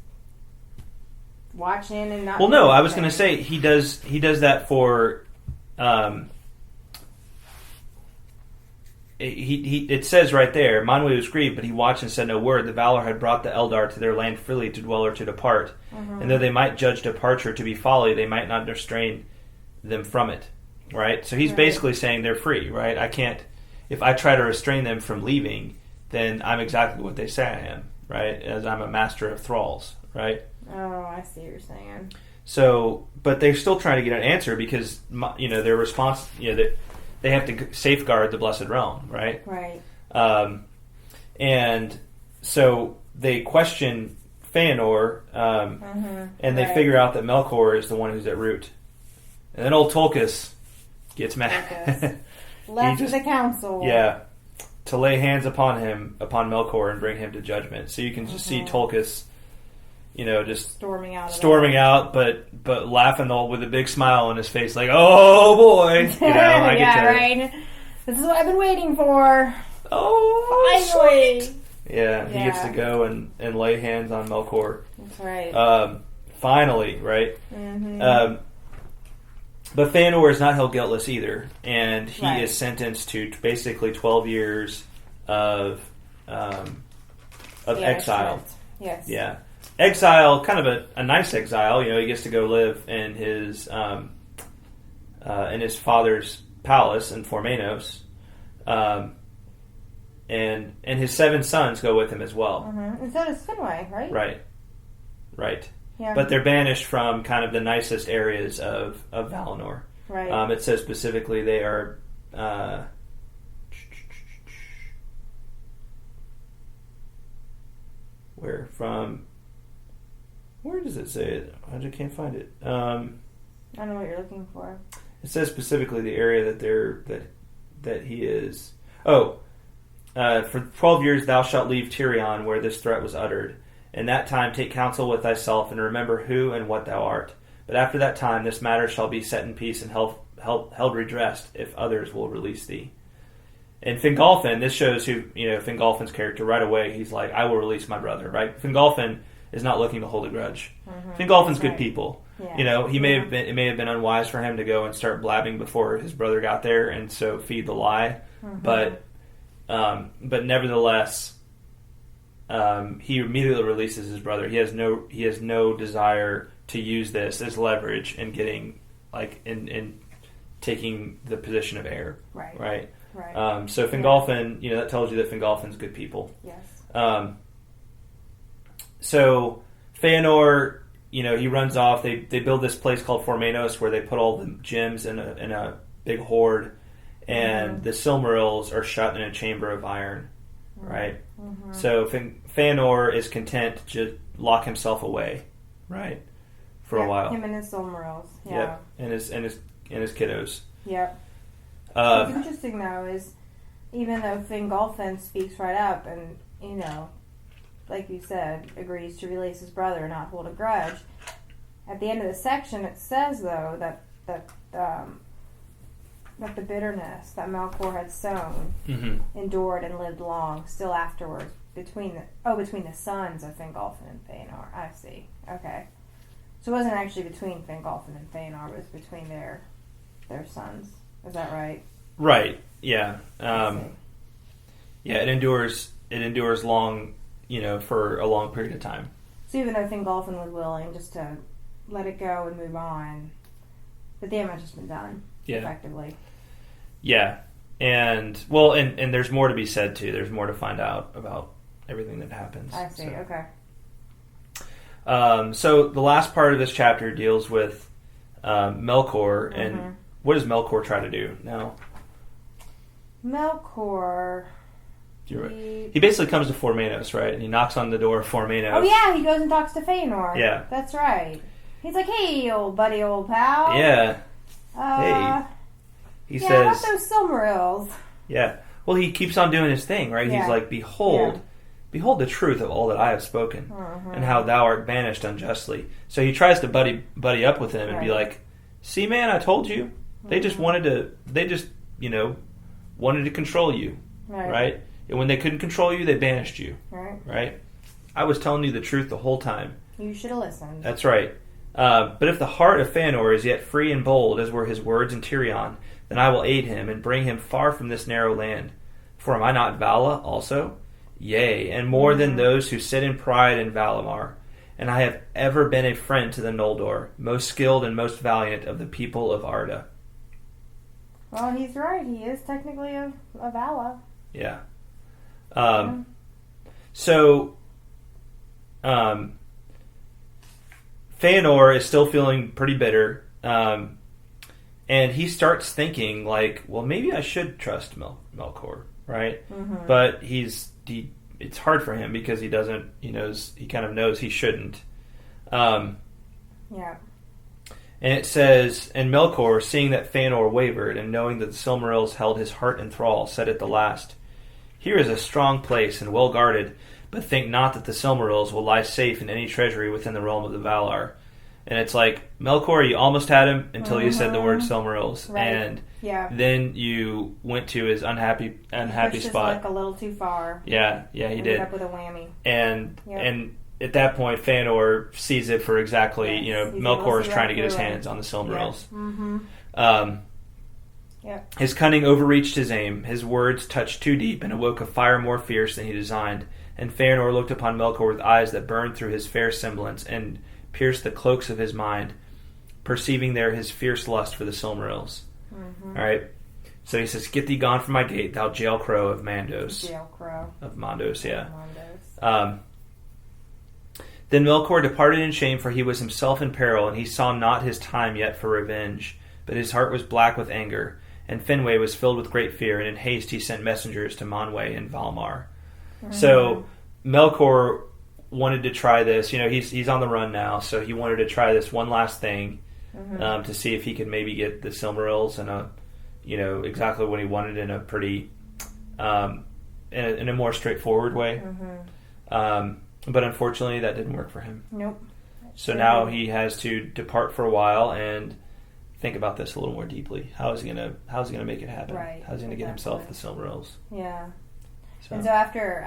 watching and not... Well, no, I was going to say, he does that for... It says right there, Manwë was grieved, but he watched and said no word. The Valar had brought the Eldar to their land freely to dwell or to depart. Mm-hmm. And though they might judge departure to be folly, they might not restrain them from it, right? So he's basically saying they're free, right? I can't... If I try to restrain them from leaving, then I'm exactly what they say I am, right? As I'm a master of thralls, right? Oh, I see what you're saying. So, but they're still trying to get an answer because, their response, they have to safeguard the Blessed Realm, right? Right. And so they question Fëanor, and they figure out that Melkor is the one who's at root. And then old Tolkien gets mad. Left the council. Yeah. To lay hands upon Melkor and bring him to judgment. So you can just see Tolkien, just storming out, but laughing with a big smile on his face, like, "Oh boy!" Right. This is what I've been waiting for. Oh, finally! Sweet. Yeah, he gets to go and lay hands on Melkor. That's right. Finally, right? Mm-hmm. But Fëanor is not held guiltless either, and he is sentenced to basically 12 years of exile. Yes. Yeah. Exile, kind of a nice exile. He gets to go live in his father's palace in Formenos, and his 7 sons go with him as well. Mm-hmm. And so does Finwë, right? Right. Yeah. But they're banished from kind of the nicest areas of Valinor. Right. It says specifically they are... where does it say it? I just can't find it. I don't know what you're looking for. It says specifically the area that he is... for 12 years thou shalt leave Tirion where this threat was uttered. In that time take counsel with thyself, and remember who and what thou art. But after that time this matter shall be set in peace and held redressed, if others will release thee. And Fingolfin, this shows who, Fingolfin's character right away. He's like, I will release my brother, right? Fingolfin is not looking to hold a grudge. Mm-hmm. Fingolfin's good people. Yeah. It may have been unwise for him to go and start blabbing before his brother got there, and so feed the lie. Mm-hmm. But nevertheless, he immediately releases his brother. He has no desire to use this as leverage in getting in taking the position of heir. Right. So Fingolfin, that tells you that Fingolfin's good people. Yes. So Fëanor, he runs off. They build this place called Formenos where they put all the gems in a big hoard, and the Silmarils are shut in a chamber of iron. Right. Mm-hmm. So Fëanor is content to lock himself away, right, for a while. Him and his Silmarils. Yeah. Yep. And his kiddos. Yep. What's interesting though is, even though Fingolfin speaks right up and like you said, agrees to release his brother and not hold a grudge, at the end of the section it says though that the bitterness that Melkor had sown endured and lived long still afterwards between the sons of Fingolfin and Fëanor. I see. Okay. So it wasn't actually between Fingolfin and Fëanor, it was between their sons. Is that right? Right. Yeah. It endures long, for a long period of time. So even though Fingolfin was willing just to let it go and move on, the damage has been done effectively. Yeah. And there's more to be said too. There's more to find out about everything that happens. I see. Okay. So the last part of this chapter deals with Melkor, and what does Melkor try to do now? Melkor, He basically comes to Formanos, right? And he knocks on the door of Formanos. Oh, yeah, he goes and talks to Fëanor. Yeah. That's right. He's like, hey, old buddy, old pal. Yeah. Hey. He says... Yeah, about those Silmarils. Yeah. Well, he keeps on doing his thing, right? Yeah. He's like, behold the truth of all that I have spoken, and how thou art banished unjustly. So he tries to buddy up with him and be like, see, man, I told you. They just wanted to, wanted to control you, right? And when they couldn't control you, they banished you, right? I was telling you the truth the whole time. You should have listened. That's right. But if the heart of Fëanor is yet free and bold, as were his words in Tirion, then I will aid him and bring him far from this narrow land. For am I not Vala also? Yea, and more than those who sit in pride in Valimar. And I have ever been a friend to the Noldor, most skilled and most valiant of the people of Arda. Well, he's right. He is technically a Vala. Yeah. So, Fëanor is still feeling pretty bitter, and he starts thinking, like, well, maybe I should trust Melkor, right? But it's hard for him because he kind of knows he shouldn't. Yeah. And it says, and Melkor, seeing that Fëanor wavered, and knowing that the Silmarils held his heart in thrall, said at the last, here is a strong place and well guarded, but think not that the Silmarils will lie safe in any treasury within the realm of the Valar. And it's like, Melkor, you almost had him until you said the word Silmarils. Right. And then you went to his unhappy spot. Like a little too far. Yeah, he did. Ended up with a whammy. And at that point, Fëanor sees it for exactly, Melkor is trying to get his hands on the Silmarils. His cunning overreached his aim. His words touched too deep and awoke a fire more fierce than he designed. And Fëanor looked upon Melkor with eyes that burned through his fair semblance and pierced the cloaks of his mind, perceiving there his fierce lust for the Silmarils. All right. So he says, get thee gone from my gate, thou jail crow of Mandos. Jail crow. Of Mandos, yeah. Then Melkor departed in shame, for he was himself in peril, and he saw not his time yet for revenge. But his heart was black with anger, and Finwë was filled with great fear, and in haste he sent messengers to Manwë and Valimar. So Melkor wanted to try this. He's on the run now, so he wanted to try this one last thing to see if he could maybe get the Silmarils in exactly what he wanted in a pretty in a more straightforward way. But unfortunately, that didn't work for him. Nope. So now he has to depart for a while and think about this a little more deeply. How is he gonna make it happen? Right. How's he gonna get himself the Silmarils? Yeah. So. And so after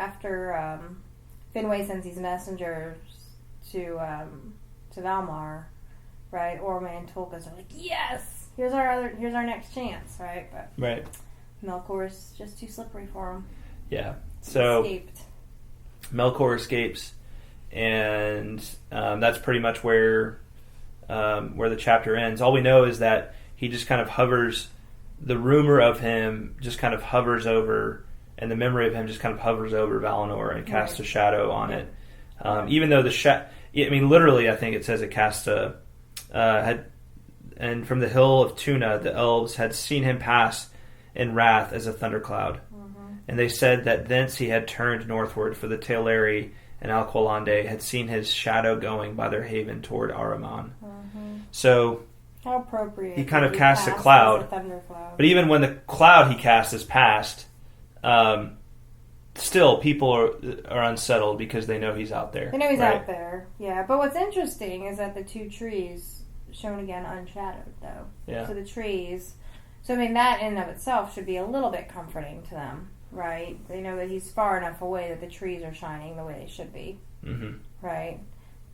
Finwë sends these messengers to Valimar, right? Orma and Tulkas are like, yes, here's our next chance, right? But Melkor is just too slippery for him. Yeah. So escaped. Melkor escapes, and that's pretty much where the chapter ends. All we know is that he just kind of hovers. The rumor of him just kind of hovers over, and the memory of him just kind of hovers over Valinor and casts a shadow on it. Even though literally, I think it says it cast a and from the hill of Tuna, the elves had seen him pass in wrath as a thundercloud. And they said that thence he had turned northward, for the Teleri and Alqualande had seen his shadow going by their haven toward Ahriman. So how appropriate. He kind of casts a cloud. But even when the cloud he casts is past, still people are unsettled because they know he's out there. They know he's out there, yeah. But what's interesting is that the two trees shown again unshadowed, though. Yeah. So the trees... So, that in and of itself should be a little bit comforting to them. Right, they know that he's far enough away that the trees are shining the way they should be. Right,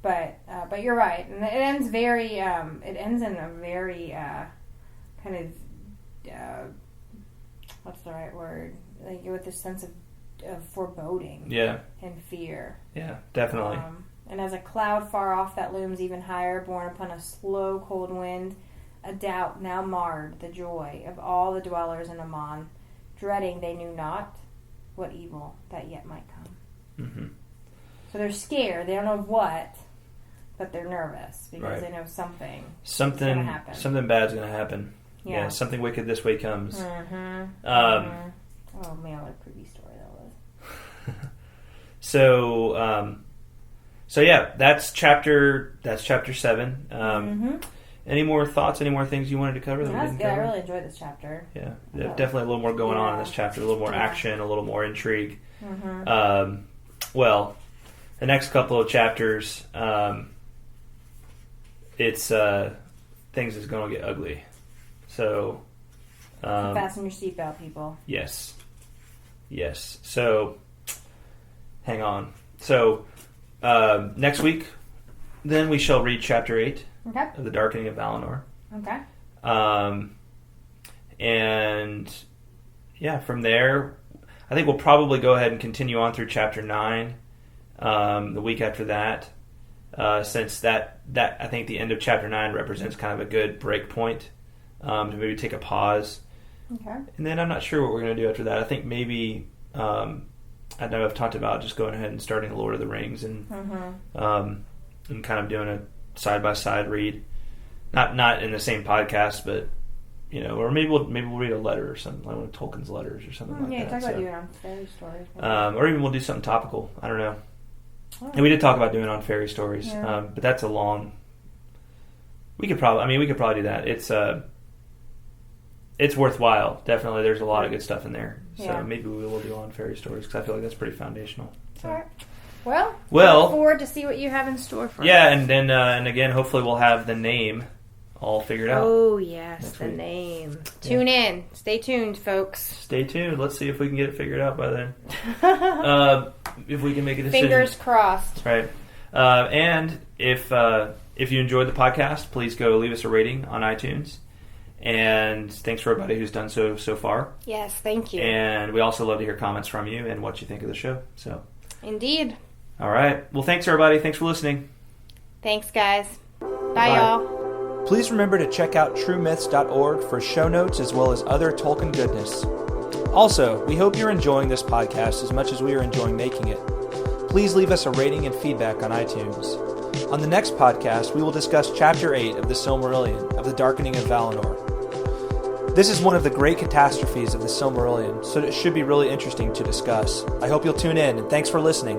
but you're right, and it ends very. It ends in a very kind of what's the right word? Like with this sense of foreboding. And fear. Yeah, definitely. And as a cloud far off that looms even higher, borne upon a slow cold wind, a doubt now marred the joy of all the dwellers in Aman. Dreading they knew not what evil that yet might come. So they're scared. They don't know what, but they're nervous because they know something gonna happen. Something bad's going to happen. Yeah, something wicked this way comes. Oh man, what a creepy story that was. So yeah, that's chapter 7. Any more thoughts? Any more things you wanted to cover? That's good. I really enjoyed this chapter. Yeah, definitely a little more going on in this chapter. A little more action, a little more intrigue. Well, the next couple of chapters, it's things is going to get ugly. So fasten your seatbelt, people. Yes. So hang on. So next week, then we shall read chapter 8 of the Darkening of Valinor. Okay. And yeah, from there, I think we'll probably go ahead and continue on through chapter 9 the week after that, since that I think the end of chapter 9 represents kind of a good break point to maybe take a pause. Okay. And then I'm not sure what we're going to do after that. I think maybe I know I've talked about just going ahead and starting Lord of the Rings and kind of doing a side-by-side read, not in the same podcast, but or maybe we'll read a letter or something, like one of Tolkien's letters or something like that. Yeah, talk about doing it on fairy stories. Or even we'll do something topical. I don't know. And we did talk about doing it on fairy stories, but that's a long. We could probably do that. It's worthwhile. Definitely, there's a lot of good stuff in there. So maybe we will do on fairy stories because I feel like that's pretty foundational. So. All right. Well, look forward to see what you have in store for us. Yeah, and then and again, hopefully we'll have the name all figured out. Oh, yes, the name. Tune in. Stay tuned, folks. Stay tuned. Let's see if we can get it figured out by then. If we can make a decision. Fingers crossed. Right. And if you enjoyed the podcast, please go leave us a rating on iTunes. And thanks for everybody who's done so far. Yes, thank you. And we also love to hear comments from you and what you think of the show. So. Indeed. All right. Well, thanks, everybody. Thanks for listening. Thanks, guys. Bye. Y'all. Please remember to check out truemyths.org for show notes as well as other Tolkien goodness. Also, we hope you're enjoying this podcast as much as we are enjoying making it. Please leave us a rating and feedback on iTunes. On the next podcast, we will discuss Chapter 8 of the Silmarillion, of the Darkening of Valinor. This is one of the great catastrophes of the Silmarillion, so it should be really interesting to discuss. I hope you'll tune in, and thanks for listening.